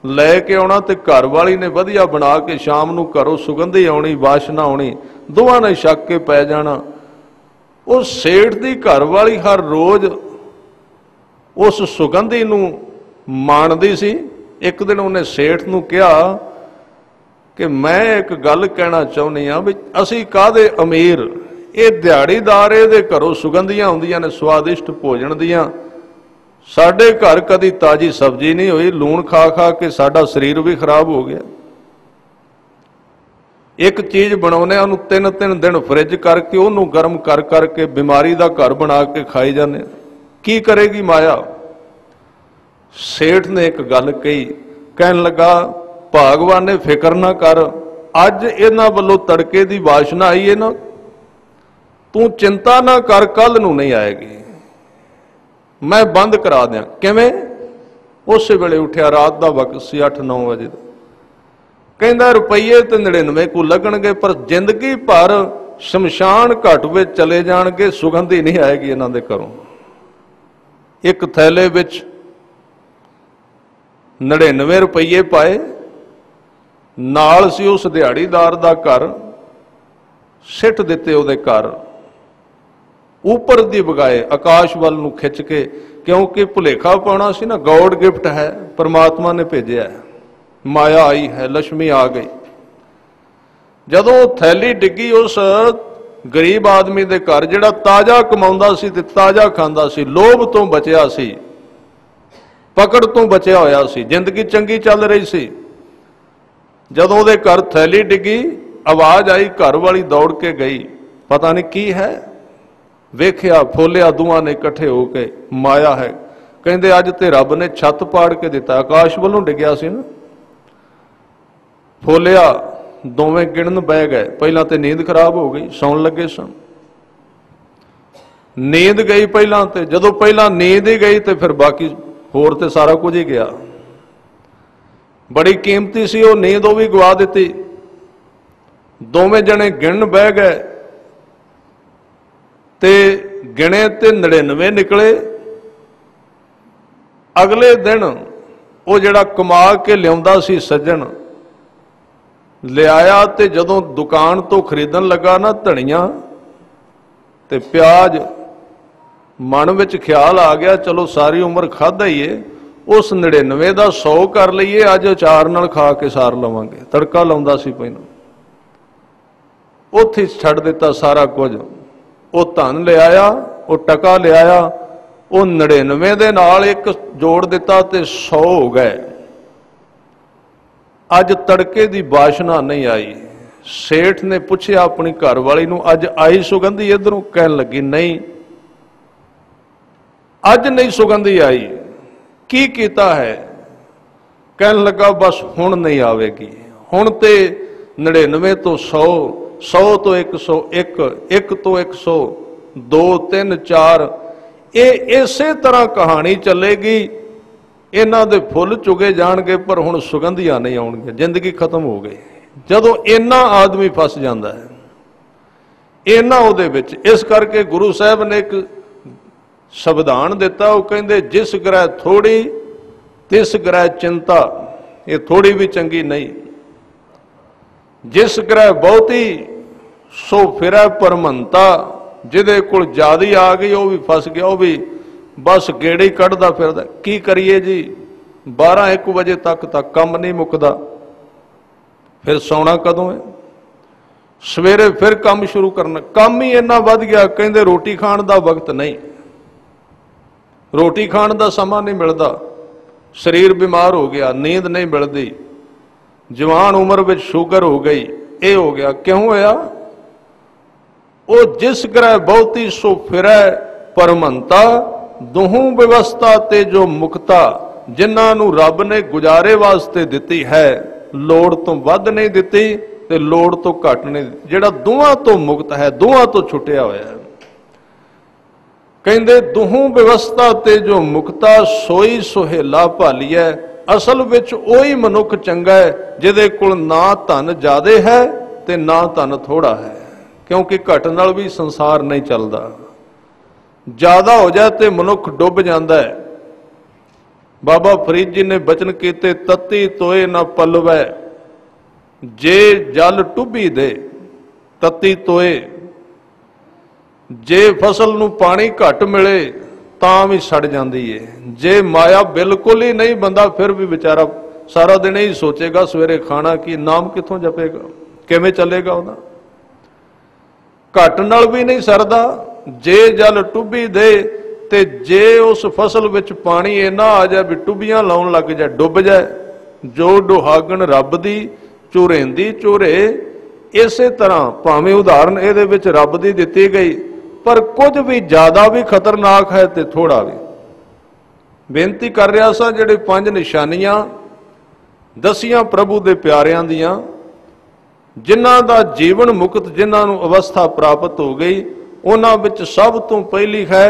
लैके आउणा, ते घर वाली ने वधिया बना के शाम नूं घरों सुगंधी आउणी, वाशना आउणी, दोवां ने छक के पै जाना। उस सेठ दी घर वाली हर रोज़ उस सुगंधी नूं माणदी सी। एक दिन उन्हें सेठ नूं कहा कि मैं एक गल कहना चाहुंदी हां भी असीं काहदे अमीर, ये दिहाड़ीदार, इहदे घरों सुगंधियां आउंदियां ने स्वादिष्ट भोजन दियां, साडे घर कदी ताजी सब्जी नहीं हुई, लूण खा खा के साडा शरीर भी खराब हो गया। एक चीज़ बनाउने उहनूं 3-3 दिन फ्रिज करके उहनूं गर्म कर करके बीमारी का घर बना के खाई जाने, की करेगी माया। सेठ ने एक गल कही, कहन लगा भागवान ने फिक्र ना कर, अज इन्हां वल्लों तड़के की वाशना आई है ना, तू चिंता ना कर, कल नूं नहीं आएगी, मैं बंद करा दियां। किवें? उस वेले उठिया, रात का वक्त सी 8-9 बजे, कहंदा रुपये तो 99 को लगणगे, पर जिंदगी भर शमशान घाट विच चले जाणगे, सुगंधी नहीं आएगी इन्हां दे घरों। एक थैले विच 99 रुपये पाए, नाल सी उस दिहाड़ीदार दा घर, सिट दिते उहदे घर, ऊपर दी बगाए आकाश वाल नूं खिंच के, क्योंकि भुलेखा पाउणा सी ना, गॉड गिफ्ट है, परमात्मा ने भेजिया है, माया आई है, लक्ष्मी आ गई। जदों थैली डिग्गी उस गरीब आदमी दे घर, जिहड़ा ताजा कमाउंदा सी ते ताजा खांदा सी, लोभ तो बचिया सी, पकड़ तो बचिया होया सी, जिंदगी चंगी चल रही सी। जदों उहदे घर थैली डिग्गी, आवाज आई, घर वाली दौड़ के गई, पता नहीं की है, वेखिया फोलिया दोवां ने इकट्ठे होके, माया है। कहंदे अज ते रब ने छत पाड़ के दिता, आकाश वालों डिग्या सी ना। फोलिया, दोवें गिणन बह गए, पहला तो नींद खराब हो गई, सौन लगे सन, नींद गई पहला, तो जदों पहला नींद ही गई तो फिर बाकी होर ते सारा कुछ ही गया। बड़ी कीमती सी वो नींद, वो भी गवा दी। दोवें जने गिणन बह गए, ते गिणे ते 99 निकले। अगले दिन वो जिहड़ा कमा के लिआउंदा सी सज्जन, लिआया, ते जदों दुकान तो खरीदन लगा ना धनिया ते प्याज, मन विच ख्याल आ गया, चलो सारी उम्र खाधा ही है, उस 99 का 100 कर लईए, अज अचार नाल खा के सार लवांगे। तड़का लाउंदा सी पहिलां, उत्थे छड्ड दिता सारा कुछ। वो धन लिआया, वो टका लिआया, वो 99 दे नाल एक जोड़ दिता ते 100 हो गए। अज तड़के की वाशना नहीं आई। सेठ ने पूछया अपनी घरवाली नूं, अज आई सुगंधी इधरों? कहन लगी नहीं, अज नहीं सुगंधी आई। की कीता है? कहन लगा बस हुण नहीं आवेगी, हुण ते 99 तो 100, 100 तो 101, 1 तो 100, 2, 3, 4, ये इसे तरह कहानी चलेगी। इन्हां दे फुल चुगे जाणगे, पर हुण सुगंधियां नहीं आउणगे, जिंदगी खत्म हो गई। जदों इन्ना आदमी फस जाता है इन्ना उहदे विच, इस करके गुरु साहब ने एक संविधान दिता, वो कहंदे जिस ग्रह थोड़ी तिस ग्रह चिंता, ये थोड़ी भी चंगी नहीं। जिस ग्रह बहुती सो फिरै परमंता, जिहदे कोल ज्यादा आ गई वह भी फस गया, वह भी बस गेड़े कढ़दा फिरदा। की करिए जी, 12-1 बजे तक काम नहीं मुकदा, फिर सौना कदों है, सवेरे फिर काम शुरू करना। काम ही इन्ना वध गया, कहते रोटी खाण का वक्त नहीं, रोटी खाण का समा नहीं मिलता, शरीर बीमार हो गया, नींद नहीं मिलती, जवान उम्र में शुगर हो गई, ये हो गया। क्यों होया? वो जिस ग्रह बहुती सो फिरै परमंता, दोहू व्यवस्था ते जो मुक्ता, जिन्हों रब ने गुजारे वास्ते दिती है, लोड़ तो वध नहीं दिती ते लोड़ तो घट नहीं दिती। जिहड़ा दोवां तो मुक्त है, दोवां तो छुटिया होया है। कहंदे दोहू व्यवस्था ते जो मुक्ता, सोई सुहेला भालीए। असल विच ओही मनुख चंगा है जिहदे कोल ना धन ज्यादा है ते ना धन थोड़ा है, क्योंकि घट नाल भी संसार नहीं चलता। ज्यादा हो जाए तो मनुख डुब जाता है। बाबा फरीद जी ने बचन कीते, तत्ती तोए ना पलवै, जे जल टुभी दे तत्ती तोए। जे फसल नूं पानी घट मिले तां भी सड़ जाती है। जे माया बिल्कुल ही नहीं, बंदा फिर भी बेचारा सारा दिन ही सोचेगा सवेरे खाना की, नाम कित्थों जपेगा, किवें चलेगा उहदा। घट नाल भी नहीं सरदा। जे जल टुभी दे ते जे उस फसल विच पानी इन्ना आ जाए भी टुभियां लाउण लग जाए, डुब जाए। जो डुहागण रब दी झुरेंदी झुरे। इसे तरह भावें उदाहरण इहदे विच रब दी दित्ती गई, पर कुछ भी ज्यादा भी खतरनाक है ते थोड़ा भी। बेनती कर रहा सा, जिहड़े 5 निशानियां दसियां प्रभु दे प्यारियां दियां, जिन्हां दा जीवन मुक्त, जिन्हां नूं अवस्था प्राप्त हो गई, उन्हां विच सब तो पहली है,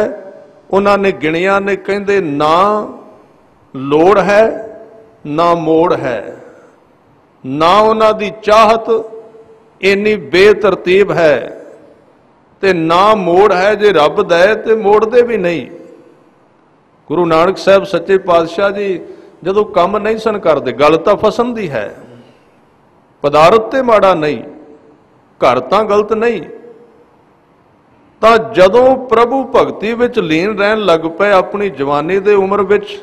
उन्हां ने गिणिया ने, कहंदे ना लोड़ है ना मोड़ है, ना उन्हां दी चाहत इन्नी बेतरतीब है, ते ना मोड़ है। जे रब दे ते मोड़दे भी नहीं। गुरु नानक साहब सच्चे पातशाह जी जदों काम नहीं सन करते, गल तां फसन दी है, पदार्थ ते माड़ा नहीं, घर तां गलत नहीं, तां जदों प्रभु भगती विच लीन रहन लग पे, अपनी जवानी दे उम्र विच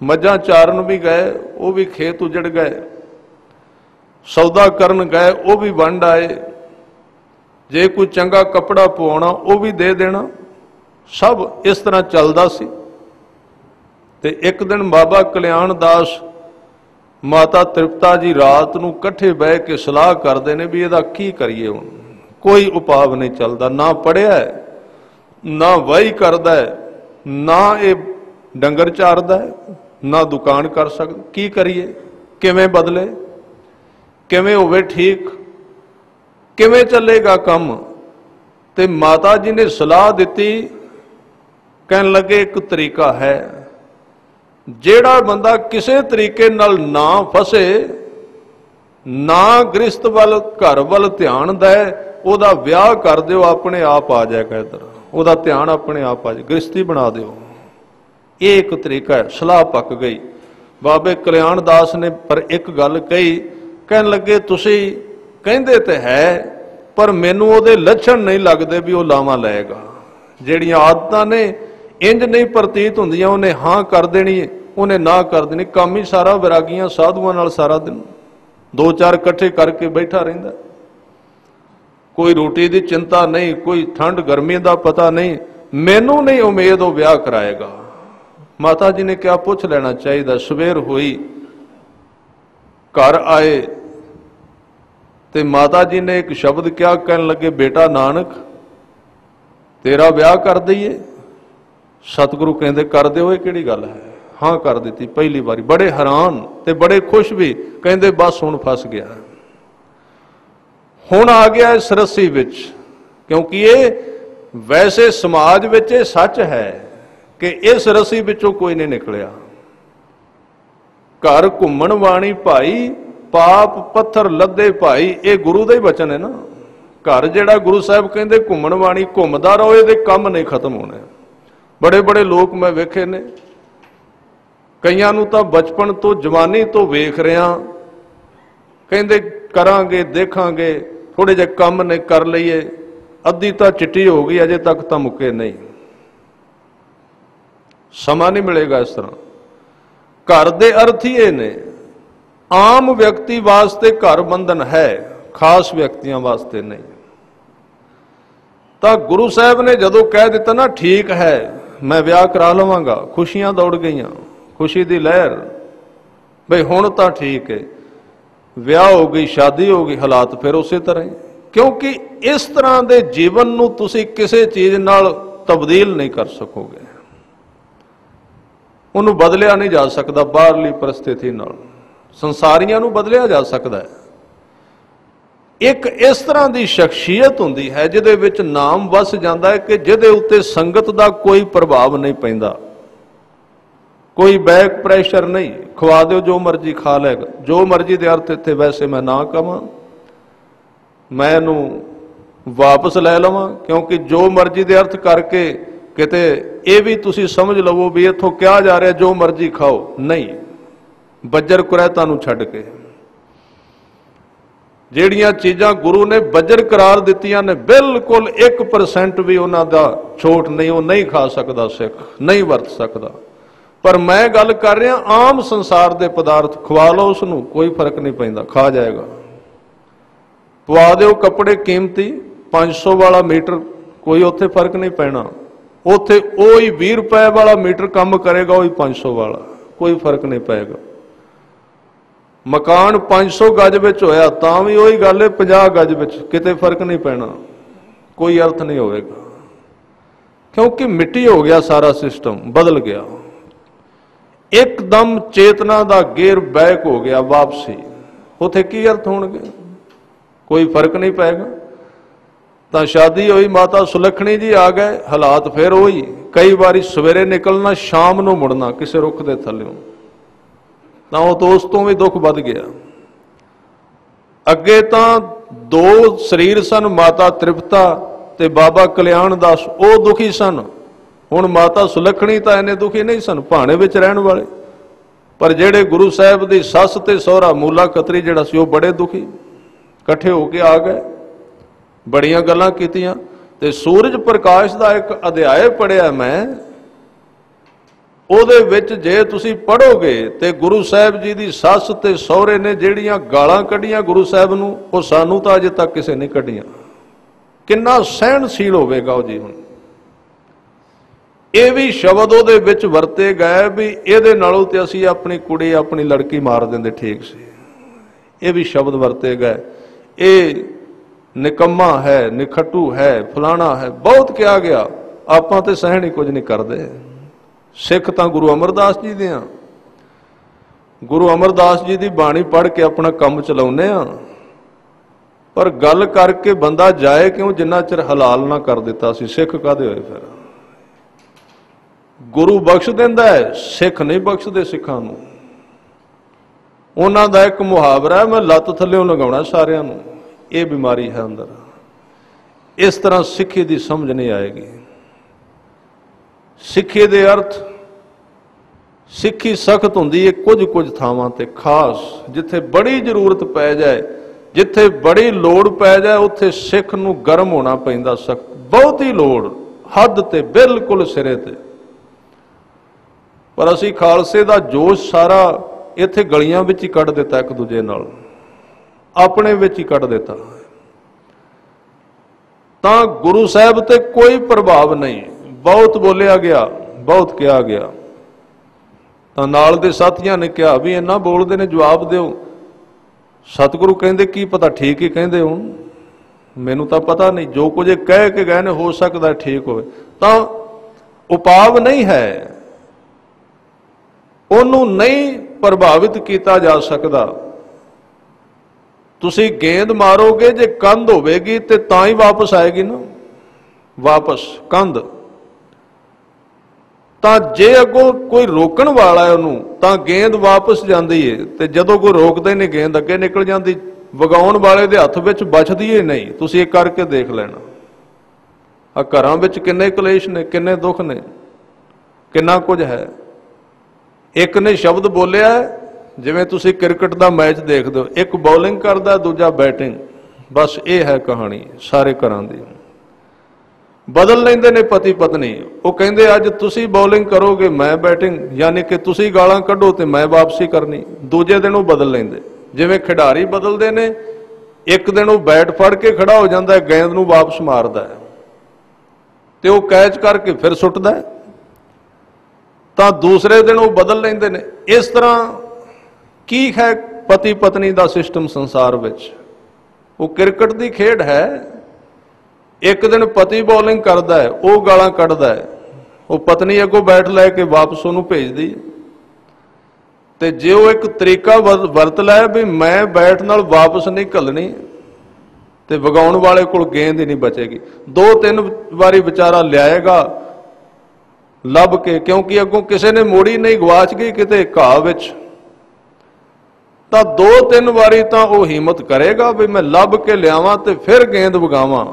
मझां चारन भी गए, वो भी खेत उजड़ गए, सौदा करन गए, वो भी वंड आए, जे कोई चंगा कपड़ा पवाउणा वो भी दे देना, सब इस तरह चलदा सी। ते एक दिन बाबा कल्याण दास माता तृप्ता जी रात नूं कट्ठे बह के सलाह करते हैं भी इहदा की करिए। हुण कोई उपाव नहीं चलता, ना पढ़िया है, ना वाही करदा है, ना ये डंगर चारदा है, ना दुकान कर सकदा, की करिए, किवें बदले, किवें होवे ठीक, किवें चलेगा काम। ते माता जी ने सलाह दी, कहन लगे एक तरीका है, जेड़ा बंदा किसी तरीके नाल ना फसे, ना गृहस्थ वाल घर वाल ध्यान दे, ओदा विआह कर दिओ, अपने आप आ जाएगा इधर, ओदा ध्यान अपने आप आ जाए, गृहस्थी बना दिओ। ये एक तरीका है। सलाह पक गई। बाबे कल्याण दास ने पर एक गल कही, कहन लगे तुसी कहंदे ते है, पर मैनू उहदे लक्षण नहीं लगते भी वह लावा लएगा। जिहड़ियां आदतां ने इंज नहीं प्रतीत हुंदियां, उन्हें हाँ कर देनी, उन्हें ना कर देनी। काम ही सारा वैरागियां साधुआं नाल सारा दिन 2-4 इकट्ठे करके बैठा रहिंदा, कोई रोटी की चिंता नहीं, कोई ठंड गर्मी का पता नहीं। मैनू नहीं उम्मीद वो ब्याह कराएगा। माता जी ने क्या पूछ लेना चाहिए। सवेर हुई, घर आए ते माता जी ने एक शब्द क्या कहन लगे, बेटा नानक तेरा ब्याह कर दईए। सतगुरु कहते कर दो, किहड़ी गल है। हाँ कर दी पहली बारी। बड़े हैरान ते बड़े खुश भी, कहते बस हुण फस गया, हुण आ गया इस रस्सी विच। क्योंकि ये वैसे समाज विच सच है कि इस रस्सी विचों कोई नहीं निकलिया। घर घुमण वाणी भाई, पाप पत्थर लदे भाई, ये गुरु का ही वचन है ना। घर जिहड़ा गुरु साहब कहते घुमण वाणी घुमदा रहो, ये काम नहीं खत्म होने। बड़े बड़े लोग मैं वेखे ने, ਕਈਆਂ ਨੂੰ ਤਾਂ ਬਚਪਨ ਤੋਂ ਜਵਾਨੀ ਤੋਂ ਵੇਖ ਰਿਹਾ, ਕਹਿੰਦੇ ਕਰਾਂਗੇ ਦੇਖਾਂਗੇ, ਥੋੜੇ ਜਿਹੇ ਕੰਮ ਨੇ ਕਰ ਲਈਏ, ਅੱਧੀ ਤਾਂ ਚਿੱਟੀ ਹੋ ਗਈ, ਅਜੇ ਤੱਕ ਤਾਂ ਮੁੱਕੇ ਨਹੀਂ। ਸਮਾਂ ਨਹੀਂ ਮਿਲੇਗਾ ਇਸ ਤਰ੍ਹਾਂ। ਘਰ ਦੇ ਅਰਥ ਹੀ ਇਹ ਨੇ। ਆਮ ਵਿਅਕਤੀ ਵਾਸਤੇ ਘਰ ਬੰਧਨ ਹੈ, ਖਾਸ ਵਿਅਕਤੀਆਂ ਵਾਸਤੇ ਨਹੀਂ। ਤਾਂ ਗੁਰੂ ਸਾਹਿਬ ਨੇ ਜਦੋਂ ਕਹਿ ਦਿੱਤਾ ਨਾ ਠੀਕ ਹੈ ਮੈਂ ਵਿਆਹ ਕਰਾ ਲਵਾਂਗਾ, ਖੁਸ਼ੀਆਂ ਦੌੜ ਗਈਆਂ, ਖੁਸ਼ੀ ਦੀ ਲਹਿਰ, ਬਈ ਹੁਣ ਤਾਂ ਠੀਕ ਹੈ, ਵਿਆਹ ਹੋ ਗਈ, ਸ਼ਾਦੀ ਹੋ ਗਈ, ਹਾਲਾਤ ਫਿਰ ਉਸੇ ਤਰ੍ਹਾਂ ਹੀ। ਕਿਉਂਕਿ ਇਸ ਤਰ੍ਹਾਂ ਦੇ ਜੀਵਨ ਨੂੰ ਤੁਸੀਂ ਕਿਸੇ ਚੀਜ਼ ਨਾਲ ਤਬਦੀਲ ਨਹੀਂ ਕਰ ਸਕੋਗੇ, ਉਹਨੂੰ ਬਦਲਿਆ ਨਹੀਂ ਜਾ ਸਕਦਾ ਬਾਹਰਲੀ ਪਰਿਸਥਿਤੀ ਨਾਲ। ਸੰਸਾਰੀਆਂ ਨੂੰ ਬਦਲਿਆ ਜਾ ਸਕਦਾ ਹੈ। ਇੱਕ ਇਸ ਤਰ੍ਹਾਂ ਦੀ ਸ਼ਖਸੀਅਤ ਹੁੰਦੀ ਹੈ ਜਿਹਦੇ ਵਿੱਚ ਨਾਮ ਵਸ ਜਾਂਦਾ ਹੈ ਕਿ ਜਿਹਦੇ ਉੱਤੇ ਸੰਗਤ ਦਾ ਕੋਈ ਪ੍ਰਭਾਵ ਨਹੀਂ ਪੈਂਦਾ, ਕੋਈ ਬੈਕ ਪ੍ਰੈਸ਼ਰ ਨਹੀਂ। ਖਵਾ ਦਿਓ ਜੋ ਮਰਜ਼ੀ ਖਾ ਲਏਗਾ, ਜੋ ਮਰਜ਼ੀ ਦੇ ਅਰਥ ਇੱਥੇ ਵੈਸੇ ਮੈਂ ਨਾ ਕਵਾਂ, ਮੈਂ ਇਹਨੂੰ ਵਾਪਸ ਲੈ ਲਵਾਂ, ਕਿਉਂਕਿ ਜੋ ਮਰਜ਼ੀ ਦੇ ਅਰਥ ਕਰਕੇ ਕਿਤੇ ਇਹ ਵੀ ਤੁਸੀਂ ਸਮਝ ਲਵੋ ਵੀ ਇੱਥੋਂ ਕਿਹਾ ਜਾ ਰਿਹਾ ਜੋ ਮਰਜ਼ੀ ਖਾਓ, ਨਹੀਂ। ਬੱਜਰ ਕੁਰੈਤਾਂ ਨੂੰ ਛੱਡ ਕੇ ਜਿਹੜੀਆਂ ਚੀਜ਼ਾਂ ਗੁਰੂ ਨੇ ਬੱਜਰ ਕਰਾਰ ਦਿੱਤੀਆਂ ਨੇ, ਬਿਲਕੁਲ 1% ਵੀ ਉਹਨਾਂ ਦਾ ਛੋਟ ਨਹੀਂ, ਉਹ ਨਹੀਂ ਖਾ ਸਕਦਾ ਸਿੱਖ, ਨਹੀਂ ਵਰਤ ਸਕਦਾ। ਪਰ ਮੈਂ ਗੱਲ ਕਰ ਰਿਹਾ ਆਮ ਸੰਸਾਰ ਦੇ ਪਦਾਰਥ, ਖਵਾ ਲਓ ਉਸ ਨੂੰ, ਕੋਈ ਫਰਕ ਨਹੀਂ ਪੈਂਦਾ, ਖਾ ਜਾਏਗਾ। ਪਵਾ ਦਿਓ ਕੱਪੜੇ ਕੀਮਤੀ 500 ਵਾਲਾ ਮੀਟਰ, ਕੋਈ ਉੱਥੇ ਫਰਕ ਨਹੀਂ ਪੈਣਾ। ਉੱਥੇ ਉਹੀ 20 ਰੁਪਏ ਵਾਲਾ ਮੀਟਰ ਕੰਮ ਕਰੇਗਾ, ਉਹੀ 500 ਵਾਲਾ, ਕੋਈ ਫਰਕ ਨਹੀਂ ਪਏਗਾ। ਮਕਾਨ 500 ਗਜ ਵਿੱਚ ਹੋਇਆ ਤਾਂ ਵੀ ਉਹੀ ਗੱਲ ਹੈ 50 ਗਜ ਵਿੱਚ, ਕਿਤੇ ਫਰਕ ਨਹੀਂ ਪੈਣਾ, ਕੋਈ ਅਰਥ ਨਹੀਂ ਹੋਵੇਗਾ। ਕਿਉਂਕਿ ਮਿੱਟੀ ਹੋ ਗਿਆ ਸਾਰਾ ਸਿਸਟਮ, ਬਦਲ ਗਿਆ, ਇੱਕਦਮ ਚੇਤਨਾ ਦਾ ਗੇਅਰ ਬੈਕ ਹੋ ਗਿਆ, ਵਾਪਸੀ। ਉੱਥੇ ਕੀ ਅਰਥ ਹੋਣਗੇ, ਕੋਈ ਫਰਕ ਨਹੀਂ ਪਏਗਾ। ਤਾਂ ਸ਼ਾਦੀ ਹੋਈ, ਮਾਤਾ ਸੁਲੱਖਣੀ ਜੀ ਆ ਗਏ, ਹਾਲਾਤ ਫਿਰ ਉਹੀ। ਕਈ ਵਾਰੀ ਸਵੇਰੇ ਨਿਕਲਣਾ, ਸ਼ਾਮ ਨੂੰ ਮੁੜਨਾ ਕਿਸੇ ਰੁੱਖ ਦੇ ਥੱਲਿਓਂ, ਤਾਂ ਉਹ ਤੋਂ ਉਸ ਤੋਂ ਵੀ ਦੁੱਖ ਵੱਧ ਗਿਆ। ਅੱਗੇ ਤਾਂ 2 ਸਰੀਰ ਸਨ, ਮਾਤਾ ਤ੍ਰਿਪਤਾ ਤੇ ਬਾਬਾ ਕਲਿਆਣ ਦਾਸ, ਉਹ ਦੁਖੀ ਸਨ। ਹੁਣ ਮਾਤਾ ਸੁਲੱਖਣੀ ਤਾਂ ਇੰਨੇ ਦੁਖੀ ਨਹੀਂ ਸਨ, ਭਾਣੇ ਵਿੱਚ ਰਹਿਣ ਵਾਲੇ। ਪਰ ਜਿਹੜੇ ਗੁਰੂ ਸਾਹਿਬ ਦੀ ਸੱਸ ਤੇ ਸਹੁਰਾ ਮੂਲਾ ਖੱਤਰੀ ਜਿਹੜਾ ਸੀ, ਉਹ ਬੜੇ ਦੁਖੀ, ਇਕੱਠੇ ਹੋ ਕੇ ਆ ਗਏ, ਬੜੀਆਂ ਗੱਲਾਂ ਕੀਤੀਆਂ। ਤੇ ਸੂਰਜ ਪ੍ਰਕਾਸ਼ ਦਾ ਇੱਕ ਅਧਿਆਇ ਪੜ੍ਹਿਆ ਮੈਂ, ਉਹਦੇ ਵਿੱਚ ਜੇ ਤੁਸੀਂ ਪੜ੍ਹੋਗੇ ਤੇ ਗੁਰੂ ਸਾਹਿਬ ਜੀ ਦੀ ਸੱਸ ਤੇ ਸਹੁਰੇ ਨੇ ਜਿਹੜੀਆਂ ਗਾਲਾਂ ਕੱਢੀਆਂ ਗੁਰੂ ਸਾਹਿਬ ਨੂੰ, ਉਹ ਸਾਨੂੰ ਤਾਂ ਅਜੇ ਤੱਕ ਕਿਸੇ ਨੇ ਕੱਢੀਆਂ। ਕਿੰਨਾ ਸਹਿਣਸ਼ੀਲ ਹੋਵੇਗਾ ਉਹ ਜੀਵਨ। ਇਹ ਵੀ ਸ਼ਬਦ ਉਹਦੇ ਵਿੱਚ ਵਰਤੇ ਗਏ ਵੀ ਇਹਦੇ ਨਾਲੋਂ ਤੇ ਅਸੀਂ ਆਪਣੀ ਕੁੜੀ, ਆਪਣੀ ਲੜਕੀ ਮਾਰ ਦਿੰਦੇ ਠੀਕ ਸੀ। ਇਹ ਵੀ ਸ਼ਬਦ ਵਰਤੇ ਗਏ, ਇਹ ਨਿਕੰਮਾ ਹੈ, ਨਿਖੱਟੂ ਹੈ, ਫਲਾਣਾ ਹੈ, ਬਹੁਤ ਕਿਹਾ ਗਿਆ। ਆਪਾਂ ਤੇ ਸਹਿਣ ਹੀ ਕੁਝ ਨਹੀਂ ਕਰਦੇ। ਸਿੱਖ ਤਾਂ ਗੁਰੂ ਅਮਰਦਾਸ ਜੀ ਦੇ ਆ, ਗੁਰੂ ਅਮਰਦਾਸ ਜੀ ਦੀ ਬਾਣੀ ਪੜ੍ਹ ਕੇ ਆਪਣਾ ਕੰਮ ਚਲਾਉਂਦੇ ਆ। ਪਰ ਗੱਲ ਕਰਕੇ ਬੰਦਾ ਜਾਏ ਕਿਉਂ, ਜਿੰਨਾ ਚਿਰ ਹਲਾਲ ਨਾ ਕਰ ਦਿੱਤਾ ਸੀ ਸਿੱਖ ਕਾਹਦੇ ਹੋਏ। ਫਿਰ ਗੁਰੂ ਬਖਸ਼ ਦਿੰਦਾ ਹੈ, ਸਿੱਖ ਨਹੀਂ ਬਖਸ਼ਦੇ ਸਿੱਖਾਂ ਨੂੰ। ਉਹਨਾਂ ਦਾ ਇੱਕ ਮੁਹਾਵਰਾ, ਮੈਂ ਲੱਤ ਥੱਲਿਓਂ ਲਗਾਉਣਾ ਸਾਰਿਆਂ ਨੂੰ। ਇਹ ਬਿਮਾਰੀ ਹੈ ਅੰਦਰ। ਇਸ ਤਰ੍ਹਾਂ ਸਿੱਖੀ ਦੀ ਸਮਝ ਨਹੀਂ ਆਏਗੀ। ਸਿੱਖੀ ਦੇ ਅਰਥ, ਸਿੱਖੀ ਸਖਤ ਹੁੰਦੀ ਹੈ ਕੁਝ ਥਾਵਾਂ ਤੇ, ਖਾਸ ਜਿੱਥੇ ਬੜੀ ਜ਼ਰੂਰਤ ਪੈ ਜਾਏ, ਜਿੱਥੇ ਬੜੀ ਲੋੜ ਪੈ ਜਾਏ, ਉੱਥੇ ਸਿੱਖ ਨੂੰ ਗਰਮ ਹੋਣਾ ਪੈਂਦਾ, ਸਖਤ, ਬਹੁਤੀ ਲੋੜ, ਹੱਦ ਤੇ, ਬਿਲਕੁਲ ਸਿਰੇ ਤੇ। ਪਰ ਅਸੀਂ ਖਾਲਸੇ ਦਾ ਜੋਸ਼ ਸਾਰਾ ਇੱਥੇ ਗਲੀਆਂ ਵਿੱਚ ਹੀ ਕੱਢ ਦਿੱਤਾ, ਇੱਕ ਦੂਜੇ ਨਾਲ ਆਪਣੇ ਵਿੱਚ ਹੀ ਕੱਢ ਦਿੱਤਾ। ਤਾਂ ਗੁਰੂ ਸਾਹਿਬ ਤੇ ਕੋਈ ਪ੍ਰਭਾਵ ਨਹੀਂ। ਬਹੁਤ ਬੋਲਿਆ ਗਿਆ, ਬਹੁਤ ਕਿਹਾ ਗਿਆ। ਤਾਂ ਨਾਲ ਦੇ ਸਾਥੀਆਂ ਨੇ ਕਿਹਾ ਵੀ ਇੰਨਾ ਬੋਲਦੇ ਨੇ, ਜਵਾਬ ਦਿਓ। ਸਤਿਗੁਰੂ ਕਹਿੰਦੇ ਕੀ ਪਤਾ ਠੀਕ ਹੀ ਕਹਿੰਦੇ ਹੋਣ, ਮੈਨੂੰ ਤਾਂ ਪਤਾ ਨਹੀਂ। ਜੋ ਕੁਝ ਕਹਿ ਕੇ ਗਏ ਨੇ ਹੋ ਸਕਦਾ ਠੀਕ ਹੋਵੇ। ਤਾਂ ਉਪਾਵ ਨਹੀਂ ਹੈ, ਉਹਨੂੰ ਨਹੀਂ ਪ੍ਰਭਾਵਿਤ ਕੀਤਾ ਜਾ ਸਕਦਾ। ਤੁਸੀਂ ਗੇਂਦ ਮਾਰੋਗੇ, ਜੇ ਕੰਧ ਹੋਵੇਗੀ ਤੇ ਤਾਂ ਹੀ ਵਾਪਸ ਆਏਗੀ ਨਾ, ਵਾਪਸ ਕੰਧ। ਤਾਂ ਜੇ ਅੱਗੋਂ ਕੋਈ ਰੋਕਣ ਵਾਲਾ ਹੈ ਉਹਨੂੰ, ਤਾਂ ਗੇਂਦ ਵਾਪਸ ਜਾਂਦੀ ਹੈ। ਤੇ ਜਦੋਂ ਕੋਈ ਰੋਕਦਾ ਹੀ ਨਹੀਂ, ਗੇਂਦ ਅੱਗੇ ਨਿਕਲ ਜਾਂਦੀ। ਵਗਾਉਣ ਵਾਲੇ ਦੇ ਹੱਥ ਵਿੱਚ ਬਚਦੀ ਹੀ ਨਹੀਂ। ਤੁਸੀਂ ਇਹ ਕਰਕੇ ਦੇਖ ਲੈਣਾ। ਆ ਘਰਾਂ ਵਿੱਚ ਕਿੰਨੇ ਕਲੇਸ਼ ਨੇ, ਕਿੰਨੇ ਦੁੱਖ ਨੇ, ਕਿੰਨਾ ਕੁਝ ਹੈ। एक ने शब्द बोलिया जिवें तुसीं क्रिकेट का मैच देखते हो, एक बॉलिंग करता दूजा बैटिंग, बस ये है कहानी सारे घरां दी। बदल लेंदे ने पति पत्नी, वो कहंदे अज तुसीं बॉलिंग करोगे मैं बैटिंग, यानी कि तुसीं गालां कढो ते मैं वापसी करनी। दूजे दिन वो बदल लेंदे, जिवें खिडारी बदलते ने, एक दिन वो बैट फड़ के खड़ा हो जाता है, गेंद नूं वापस मारदा है ते वो कैच करके फिर सुटदा है, तो दूसरे दिन वो बदल लेंदे ने। इस तरह की है पति पत्नी का सिस्टम संसार विच। वो क्रिकेट की खेड है, एक दिन पति बॉलिंग करता है, वो गालां कढ़दा है, वो पत्नी अगों बैट लैके वापस उन्होंने भेजदी। तो जे वो एक तरीका वरत लै भी मैं बैट नाल वापस नहीं घलनी, तो वगाउण वाले कोल गेंद ही नहीं बचेगी। दो तीन बारी बेचारा लियाएगा लभ के, क्योंकि अगों किसी ने मोड़ी नहीं, गवाच गई किते घाह विच, तो दो तीन बारी तो वो हिम्मत करेगा भी मैं लभ के लियावां ते फिर गेंद वगावां।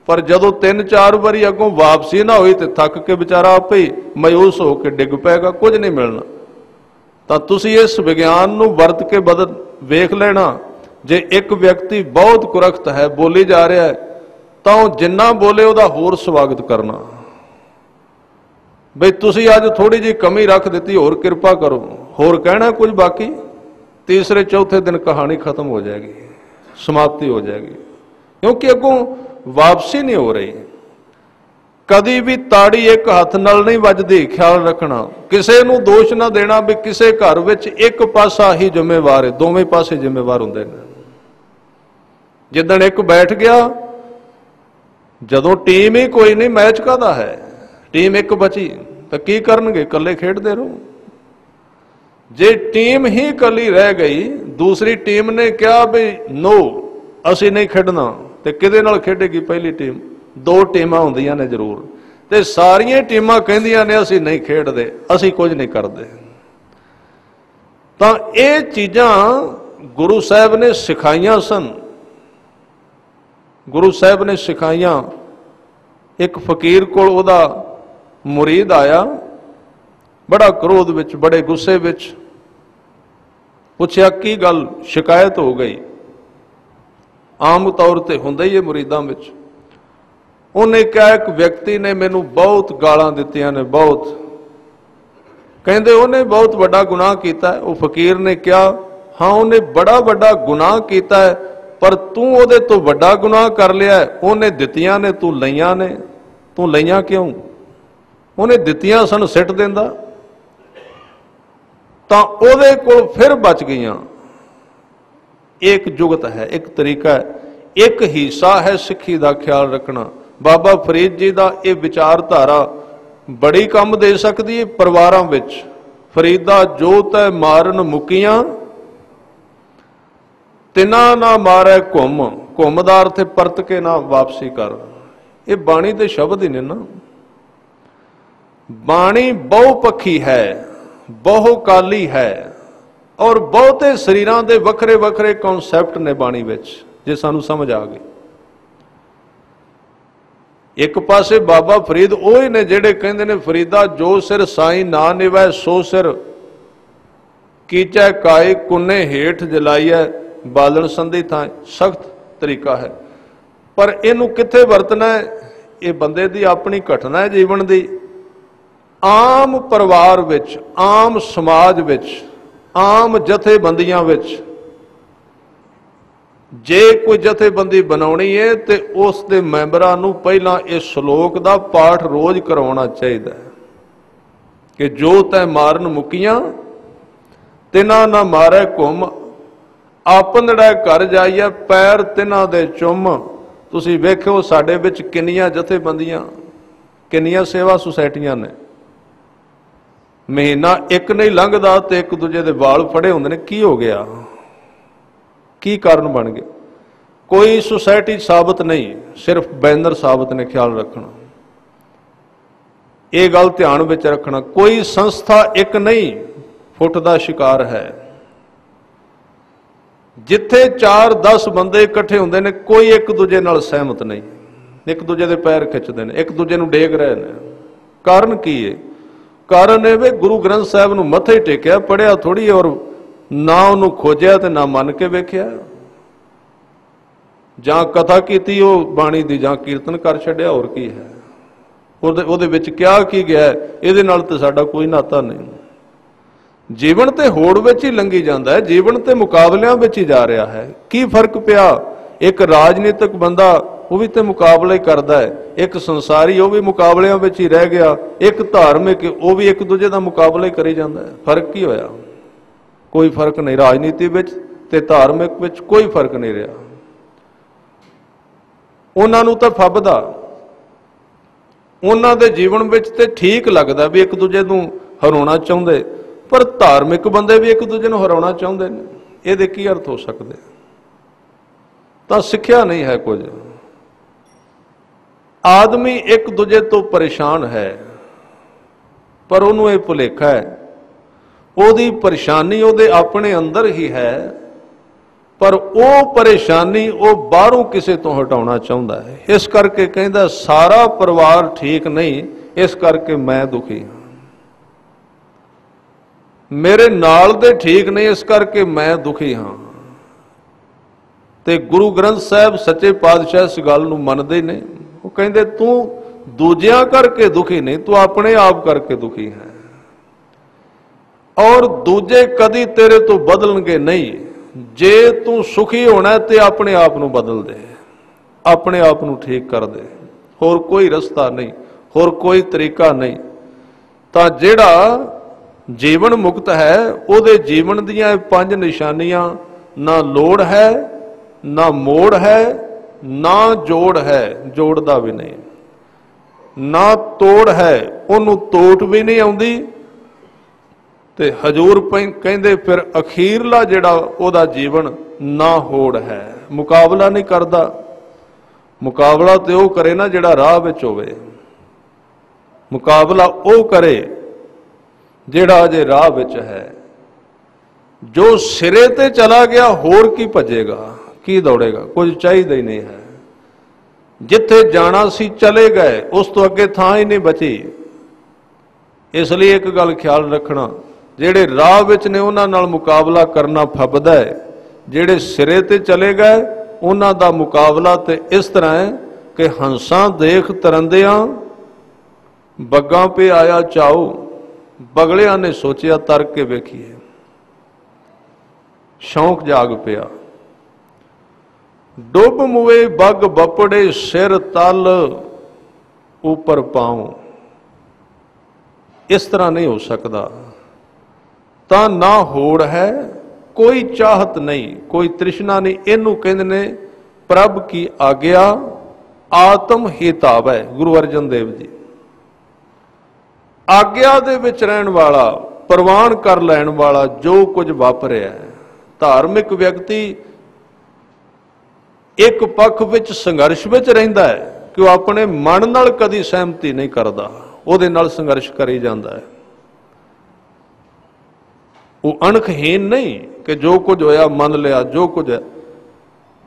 पर जदों तीन चार बारी अगों वापसी ना हुई तो थक के बेचारा आपे ही मायूस होकर डिग पेगा, कुछ नहीं मिलना। तो तुसीं इस विज्ञान नूं वरत के बदल वेख लेना। जे एक व्यक्ति बहुत कुरख्त है, बोली जा रहा है, तो जिन्ना बोले उहदा होर स्वागत करना। बई तुसीं अज थोड़ी जी कमी रख दी, होर किरपा करो, होर कहना कुछ, बाकी तीसरे चौथे दिन कहानी खत्म हो जाएगी, समाप्ति हो जाएगी, क्योंकि अगों वापसी नहीं हो रही। कदी भी ताड़ी एक हाथ नाल नहीं वजदी, ख्याल रखना। किसी नूं दोष ना देना भी किसी घर विच एक पासा ही जिम्मेवार है, दोवें पासे जिम्मेवार हुंदे ने। जिद्दण एक बैठ गया, जदों टीम ही कोई नहीं, मैच काहदा है, टीम एक बची तो की करनगे, कल्ले खेडदे रहो। जे टीम ही कली रह गई, दूसरी टीम ने कहा भी नो असी नहीं खेडना, तो किहदे नाल खेडेगी पहली टीम? दो टीमां हुंदियां ने जरूर, ते सारियां टीमां कहंदियां ने असी नहीं खेडदे, असी कुछ नहीं करदे। तां ये चीज़ां गुरु साहब ने सिखाईयां सन, गुरु साहब ने सिखाईयां। एक फकीर कोल उहदा मुरीद आया, बड़ा क्रोध विच, बड़े गुस्से विच, पुछया की गल, शिकायत हो गई। आम तौर पर हुंदा ही है मुरीदां विच। उन्हें कहा एक व्यक्ति ने मैनू बहुत गालां दित्तियां ने, बहुत, कहंदे उन्हें बहुत बड़ा गुनाह किया है। वो फकीर ने कहा हाँ उन्हें बड़ा बड़ा गुनाह किया है, पर तू उहदे तो बड़ा गुनाह कर लिया है। उन्हें दित्तियां ने तू लईयां ने, तू लईयां क्यों? उन्हें दित्तियां सन सिट देंदा, तां उहदे कोल फिर बच गईयां। एक जुगत है, एक तरीका है, एक हिस्सा है सिੱਖੀ ਦਾ ख्याल रखना। बाबा फरीद जी का यह विचारधारा बड़ी काम दे सकती है परिवारों विच। फरीदा जोत है मारन मुकियां, तिना ना मारै घुम, घुमदा अर्थ परत के ना वापसी कर। ये बाणी के शब्द ही ने ना। बाणी बहुपक्षी है, बहुकाली है, और बहुते शरीरां दे वखरे वखरे कॉन्सैप्ट ने बाणी विच, जे सानू समझ आ गई। एक पासे बाबा फरीद ओही ने जेड़े कहंदे ने फरीदा जो सिर साई ना निवै सो सिर कीचै काए कुन्ने हेठ जलाइए बालन संधी थां। सख्त तरीका है, पर इनू कित्थे वरतना है? ये बंदे दी अपनी घटना है जीवन दी। आम परिवार विच, आम समाज विच, आम जथेबंदियां विच जे कोई जथेबंदी बनाउणी है तो उस दे मैंबरां नूं पहलां इस श्लोक का पाठ रोज करवाउणा चाहिए कि जो तै मारन मुकियां तिना ना मारै घुम, आपनड़ा घर जाइए पैर तिना दे चुम। तुसीं वेखिओ साडे विच किन्नियां जथेबंदियां, किन्नियां सेवा सुसाइटियां ने। महीना एक नहीं लंघदा तो एक दूजे दे वाल फड़े हुंदे ने। की हो गया? की कारण बन गए? कोई सोसाइटी साबित नहीं, सिर्फ बैनर साबित ने। ख्याल रखना, ये गल ध्यान विच रखना। कोई संस्था एक नहीं फुट का शिकार है। जिथे 4-10 बंदे इकट्ठे होंदे ने, कोई एक दूजे नाल सहमत नहीं, एक दूजे दे पैर खिंचते हैं, एक दूजे नूं डेग रहे हैं। कारण की है? ਕਾਰਨ ਇਹ ਵੇ ਗੁਰੂ ਗ੍ਰੰਥ ਸਾਹਿਬ ਨੂੰ ਮੱਥੇ ਟੇਕਿਆ, ਪੜਿਆ ਥੋੜੀ, ਔਰ ਨਾ ਉਹਨੂੰ ਖੋਜਿਆ ਤੇ ਨਾ ਮੰਨ ਕੇ ਵੇਖਿਆ, ਜਾਂ ਕਥਾ ਕੀਤੀ ਉਹ ਬਾਣੀ ਦੀ, ਜਾਂ ਕੀਰਤਨ ਕਰ ਛੱਡਿਆ, ਹੋਰ ਕੀ ਹੈ ਉਹਦੇ ਵਿੱਚ ਕਿਹਾ ਕੀ ਗਿਆ, ਇਹਦੇ ਨਾਲ ਤੇ ਸਾਡਾ ਕੋਈ ਨਾਤਾ ਨਹੀਂ। ਜੀਵਨ ਤੇ ਹੋੜ ਵਿੱਚ ਹੀ ਲੰਘੀ ਜਾਂਦਾ ਹੈ, ਜੀਵਨ ਤੇ ਮੁਕਾਬਲਿਆਂ ਵਿੱਚ ਹੀ ਜਾ ਰਿਹਾ ਹੈ। ਕੀ ਫਰਕ ਪਿਆ? ਇੱਕ ਰਾਜਨੀਤਿਕ ਬੰਦਾ ਉਹ ਵੀ ਤੇ ਮੁਕਾਬਲਾ ਹੀ ਕਰਦਾ ਹੈ, ਇੱਕ ਸੰਸਾਰੀ ਉਹ ਵੀ ਮੁਕਾਬਲਿਆਂ ਵਿੱਚ ਹੀ ਰਹਿ ਗਿਆ, ਇੱਕ ਧਾਰਮਿਕ ਉਹ ਵੀ ਇੱਕ ਦੂਜੇ ਦਾ ਮੁਕਾਬਲਾ ਹੀ ਕਰੀ ਜਾਂਦਾ ਹੈ। ਫਰਕ ਕੀ ਹੋਇਆ? ਕੋਈ ਫਰਕ ਨਹੀਂ। ਰਾਜਨੀਤੀ ਵਿੱਚ ਤੇ ਧਾਰਮਿਕ ਵਿੱਚ ਕੋਈ ਫਰਕ ਨਹੀਂ ਰਿਹਾ। ਉਹਨਾਂ ਨੂੰ ਤਾਂ ਫੱਬਦਾ, ਉਹਨਾਂ ਦੇ ਜੀਵਨ ਵਿੱਚ ਤੇ ਠੀਕ ਲੱਗਦਾ ਵੀ ਇੱਕ ਦੂਜੇ ਨੂੰ ਹਰਾਉਣਾ ਚਾਹੁੰਦੇ, ਪਰ ਧਾਰਮਿਕ ਬੰਦੇ ਵੀ ਇੱਕ ਦੂਜੇ ਨੂੰ ਹਰਾਉਣਾ ਚਾਹੁੰਦੇ ਨੇ। ਇਹਦੇ ਕੀ ਅਰਥ ਹੋ ਸਕਦੇ? ਤਾਂ ਸਿੱਖਿਆ ਨਹੀਂ ਹੈ ਕੁਝ। ਆਦਮੀ ਇੱਕ ਦੂਜੇ ਤੋਂ ਪਰੇਸ਼ਾਨ ਹੈ, ਪਰ ਉਹਨੂੰ ਇਹ ਭੁਲੇਖਾ ਹੈ ਉਹਦੀ ਪਰੇਸ਼ਾਨੀ ਉਹਦੇ ਆਪਣੇ ਅੰਦਰ ਹੀ ਹੈ, ਪਰ ਉਹ ਪਰੇਸ਼ਾਨੀ ਉਹ ਬਾਹਰੋਂ ਕਿਸੇ ਤੋਂ ਹਟਾਉਣਾ ਚਾਹੁੰਦਾ ਹੈ। ਇਸ ਕਰਕੇ ਕਹਿੰਦਾ ਸਾਰਾ ਪਰਿਵਾਰ ਠੀਕ ਨਹੀਂ, ਇਸ ਕਰਕੇ ਮੈਂ ਦੁਖੀ ਹਾਂ। ਮੇਰੇ ਨਾਲ ਦੇ ਠੀਕ ਨਹੀਂ, ਇਸ ਕਰਕੇ ਮੈਂ ਦੁਖੀ ਹਾਂ। ਤੇ ਗੁਰੂ ਗ੍ਰੰਥ ਸਾਹਿਬ ਸੱਚੇ ਪਾਤਸ਼ਾਹ ਇਸ ਗੱਲ ਨੂੰ ਮੰਨਦੇ ਨੇ। ਉਹ ਕਹਿੰਦੇ ਤੂੰ ਦੂਜਿਆਂ ਕਰਕੇ ਦੁਖੀ ਨਹੀਂ, ਤੂੰ ਆਪਣੇ ਆਪ ਕਰਕੇ ਦੁਖੀ ਹੈ, ਔਰ ਦੂਜੇ ਕਦੀ ਤੇਰੇ ਤੋਂ ਬਦਲਣਗੇ ਨਹੀਂ। ਜੇ ਤੂੰ ਸੁਖੀ ਹੋਣਾ ਤੇ ਆਪਣੇ ਆਪ ਨੂੰ ਬਦਲ ਦੇ, ਆਪਣੇ ਆਪ ਨੂੰ ਠੀਕ ਕਰ ਦੇ, ਹੋਰ ਕੋਈ ਰਸਤਾ ਨਹੀਂ, ਹੋਰ ਕੋਈ ਤਰੀਕਾ ਨਹੀਂ। ਤਾਂ ਜਿਹੜਾ ਜੀਵਨ ਮੁਕਤ ਹੈ ਉਹਦੇ ਜੀਵਨ ਦੀਆਂ ਇਹ 5 ਨਿਸ਼ਾਨੀਆਂ, ਨਾ ਲੋੜ ਹੈ, ਨਾ ਮੋੜ ਹੈ, ਨਾ ਜੋੜ ਹੈ, ਜੋੜਦਾ ਵੀ ਨਹੀਂ, ਨਾ ਤੋੜ ਹੈ, ਉਹਨੂੰ ਤੋਟ ਵੀ ਨਹੀਂ ਆਉਂਦੀ। ਤੇ ਹਜੂਰ ਕਹਿੰਦੇ ਫਿਰ ਅਖੀਰਲਾ ਜਿਹੜਾ ਉਹਦਾ ਜੀਵਨ ਨਾ ਹੋੜ ਹੈ, ਮੁਕਾਬਲਾ ਨਹੀਂ ਕਰਦਾ। ਮੁਕਾਬਲਾ ਤੇ ਉਹ ਕਰੇ ਨਾ ਜਿਹੜਾ ਰਾਹ ਵਿੱਚ ਹੋਵੇ, ਮੁਕਾਬਲਾ ਉਹ ਕਰੇ ਜਿਹੜਾ ਅਜੇ ਰਾਹ ਵਿੱਚ ਹੈ। ਜੋ ਸਿਰੇ ਤੇ ਚਲਾ ਗਿਆ ਹੋਰ ਕੀ ਭੱਜੇਗਾ, ਕੀ ਦੌੜੇਗਾ, ਕੁਝ ਚਾਹੀਦਾ ਹੀ ਨਹੀਂ ਹੈ। ਜਿੱਥੇ ਜਾਣਾ ਸੀ ਚਲੇ ਗਏ, ਉਸ ਤੋਂ ਅੱਗੇ ਥਾਂ ਹੀ ਨਹੀਂ ਬਚੀ। ਇਸ ਲਈ ਇੱਕ ਗੱਲ ਖਿਆਲ ਰੱਖਣਾ, ਜਿਹੜੇ ਰਾਹ ਵਿੱਚ ਨੇ ਉਹਨਾਂ ਨਾਲ ਮੁਕਾਬਲਾ ਕਰਨਾ ਫੱਬਦਾ ਹੈ, ਜਿਹੜੇ ਸਿਰੇ ਤੇ ਚਲੇ ਗਏ ਉਹਨਾਂ ਦਾ ਮੁਕਾਬਲਾ ਤੇ ਇਸ ਤਰ੍ਹਾਂ ਹੈ ਕਿ ਹੰਸਾਂ ਦੇਖ ਤਰੰਦਿਆਂ ਬੱਗਾਂ ਪੇ ਆਇਆ ਚਾਉ, ਬਗਲਿਆਂ ਨੇ ਸੋਚਿਆ ਤਰ ਕੇ ਵੇਖੀਏ। ਸ਼ੌਂਕ ਜਾਗ ਪਿਆ। ਡੁੱਬ ਮੁਏ ਬੱਗ ਬਪੜੇ ਸਿਰ ਤਲ ਉੱਪਰ ਪਾਉ। ਇਸ ਤਰ੍ਹਾਂ ਨਹੀਂ ਹੋ ਸਕਦਾ। ਤਾਂ ਨਾ ਹੋੜ ਹੈ, ਕੋਈ ਚਾਹਤ ਨਹੀਂ, ਕੋਈ ਤ੍ਰਿਸ਼ਨਾ ਨਹੀਂ। ਇਹਨੂੰ ਕਹਿੰਦੇ ਨੇ ਪ੍ਰਭ ਕੀ ਆਗਿਆ ਆਤਮ ਹਿਤਾਵ ਹੈ। ਗੁਰੂ ਅਰਜਨ ਦੇਵ ਜੀ ਆਗਿਆ ਦੇ ਵਿੱਚ ਰਹਿਣ ਵਾਲਾ, ਪ੍ਰਵਾਨ ਕਰ ਲੈਣ ਵਾਲਾ ਜੋ ਕੁਝ ਵਾਪਰਿਆ ਹੈ। ਧਾਰਮਿਕ ਵਿਅਕਤੀ ਇੱਕ ਪੱਖ ਵਿੱਚ ਸੰਘਰਸ਼ ਵਿੱਚ ਰਹਿੰਦਾ ਹੈ ਕਿ ਉਹ ਆਪਣੇ ਮਨ ਨਾਲ ਕਦੀ ਸਹਿਮਤੀ ਨਹੀਂ ਕਰਦਾ, ਉਹਦੇ ਨਾਲ ਸੰਘਰਸ਼ ਕਰੀ ਜਾਂਦਾ ਹੈ। ਉਹ ਅਣਖਹੀਨ ਨਹੀਂ ਕਿ ਜੋ ਕੁਝ ਹੋਇਆ ਮੰਨ ਲਿਆ, ਜੋ ਕੁਝ ਹੈ।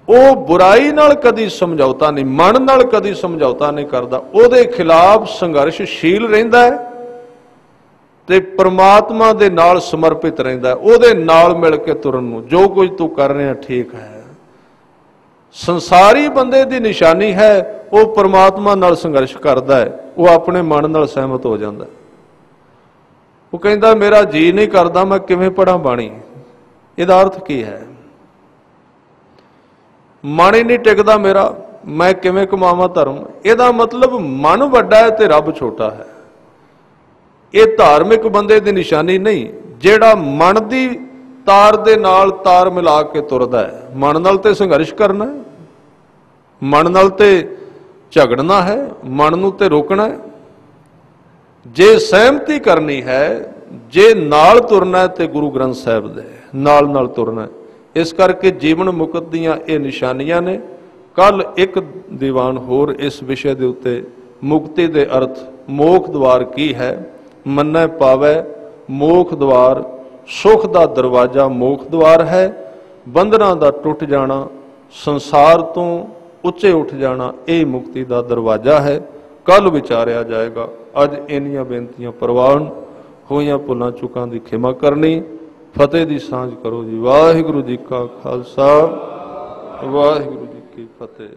ਉਹ ਬੁਰਾਈ ਨਾਲ ਕਦੀ ਸਮਝੌਤਾ ਨਹੀਂ, ਮਨ ਨਾਲ ਕਦੀ ਸਮਝੌਤਾ ਨਹੀਂ ਕਰਦਾ, ਉਹਦੇ ਖਿਲਾਫ ਸੰਘਰਸ਼ਸ਼ੀਲ ਰਹਿੰਦਾ ਹੈ ਤੇ ਪ੍ਰਮਾਤਮਾ ਦੇ ਨਾਲ ਸਮਰਪਿਤ ਰਹਿੰਦਾ, ਉਹਦੇ ਨਾਲ ਮਿਲ ਕੇ ਤੁਰਨ ਨੂੰ। ਜੋ ਕੁਝ ਤੂੰ ਕਰ ਰਿਹਾ ਠੀਕ ਹੈ। ਸੰਸਾਰੀ ਬੰਦੇ ਦੀ ਨਿਸ਼ਾਨੀ ਹੈ ਉਹ ਪ੍ਰਮਾਤਮਾ ਨਾਲ ਸੰਘਰਸ਼ ਕਰਦਾ ਹੈ, ਉਹ ਆਪਣੇ ਮਨ ਨਾਲ ਸਹਿਮਤ ਹੋ ਜਾਂਦਾ। ਉਹ ਕਹਿੰਦਾ ਮੇਰਾ ਜੀ ਨਹੀਂ ਕਰਦਾ, ਮੈਂ ਕਿਵੇਂ ਪੜਾਂ ਬਾਣੀ। ਇਹਦਾ ਅਰਥ ਕੀ ਹੈ? ਮਨ ਹੀ ਨਹੀਂ ਟਿਕਦਾ ਮੇਰਾ, ਮੈਂ ਕਿਵੇਂ ਕਮਾਵਾਂ ਧਰਮ। ਇਹਦਾ ਮਤਲਬ ਮਨ ਵੱਡਾ ਹੈ ਤੇ ਰੱਬ ਛੋਟਾ ਹੈ। ਇਹ ਧਾਰਮਿਕ ਬੰਦੇ ਦੀ ਨਿਸ਼ਾਨੀ ਨਹੀਂ ਜਿਹੜਾ ਮਨ ਦੀ ਤਾਰ ਦੇ ਨਾਲ ਤਾਰ ਮਿਲਾ ਕੇ ਤੁਰਦਾ ਹੈ। ਮਨ ਨਾਲ ਤੇ ਸੰਘਰਸ਼ ਕਰਨਾ ਹੈ, ਮਨ ਨਾਲ ਤੇ ਝਗੜਨਾ ਹੈ, ਮਨ ਨੂੰ ਤੇ ਰੋਕਣਾ ਹੈ। ਜੇ ਸਹਿਮਤੀ ਕਰਨੀ ਹੈ, ਜੇ ਨਾਲ ਤੁਰਨਾ ਹੈ ਤੇ ਗੁਰੂ ਗ੍ਰੰਥ ਸਾਹਿਬ ਦੇ ਨਾਲ ਨਾਲ ਤੁਰਨਾ ਹੈ। ਇਸ ਕਰਕੇ ਜੀਵਨ ਮੁਕਤ ਦੀਆਂ ਇਹ ਨਿਸ਼ਾਨੀਆਂ ਨੇ। ਕੱਲ ਇੱਕ ਦੀਵਾਨ ਹੋਰ ਇਸ ਵਿਸ਼ੇ ਦੇ ਉੱਤੇ, ਮੁਕਤੀ ਦੇ ਅਰਥ, ਮੋਖ ਦਵਾਰ ਕੀ ਹੈ। ਮੰਨੈ ਪਾਵੈ ਮੋਖ ਦਵਾਰ, ਸੁਖ ਦਾ ਦਰਵਾਜ਼ਾ ਮੋਖ ਦਵਾਰ ਹੈ। ਬੰਧਨਾਂ ਦਾ ਟੁੱਟ ਜਾਣਾ, ਸੰਸਾਰ ਤੋਂ ਉੱਚੇ ਉੱਠ ਜਾਣਾ, ਇਹ ਮੁਕਤੀ ਦਾ ਦਰਵਾਜ਼ਾ ਹੈ। ਕੱਲ ਵਿਚਾਰਿਆ ਜਾਏਗਾ। ਅੱਜ ਇੰਨੀਆਂ ਬੇਨਤੀਆਂ ਪ੍ਰਵਾਨ। ਹੋਈਆਂ ਭੁੱਲਾਂ ਚੁੱਕਾਂ ਦੀ ਖਿਮਾ ਕਰਨੀ। ਫਤਿਹ ਦੀ ਸਾਂਝ ਕਰੋ ਜੀ। ਵਾਹਿਗੁਰੂ ਜੀ ਕਾ ਖਾਲਸਾ, ਵਾਹਿਗੁਰੂ ਜੀ ਕੀ ਫਤਿਹ।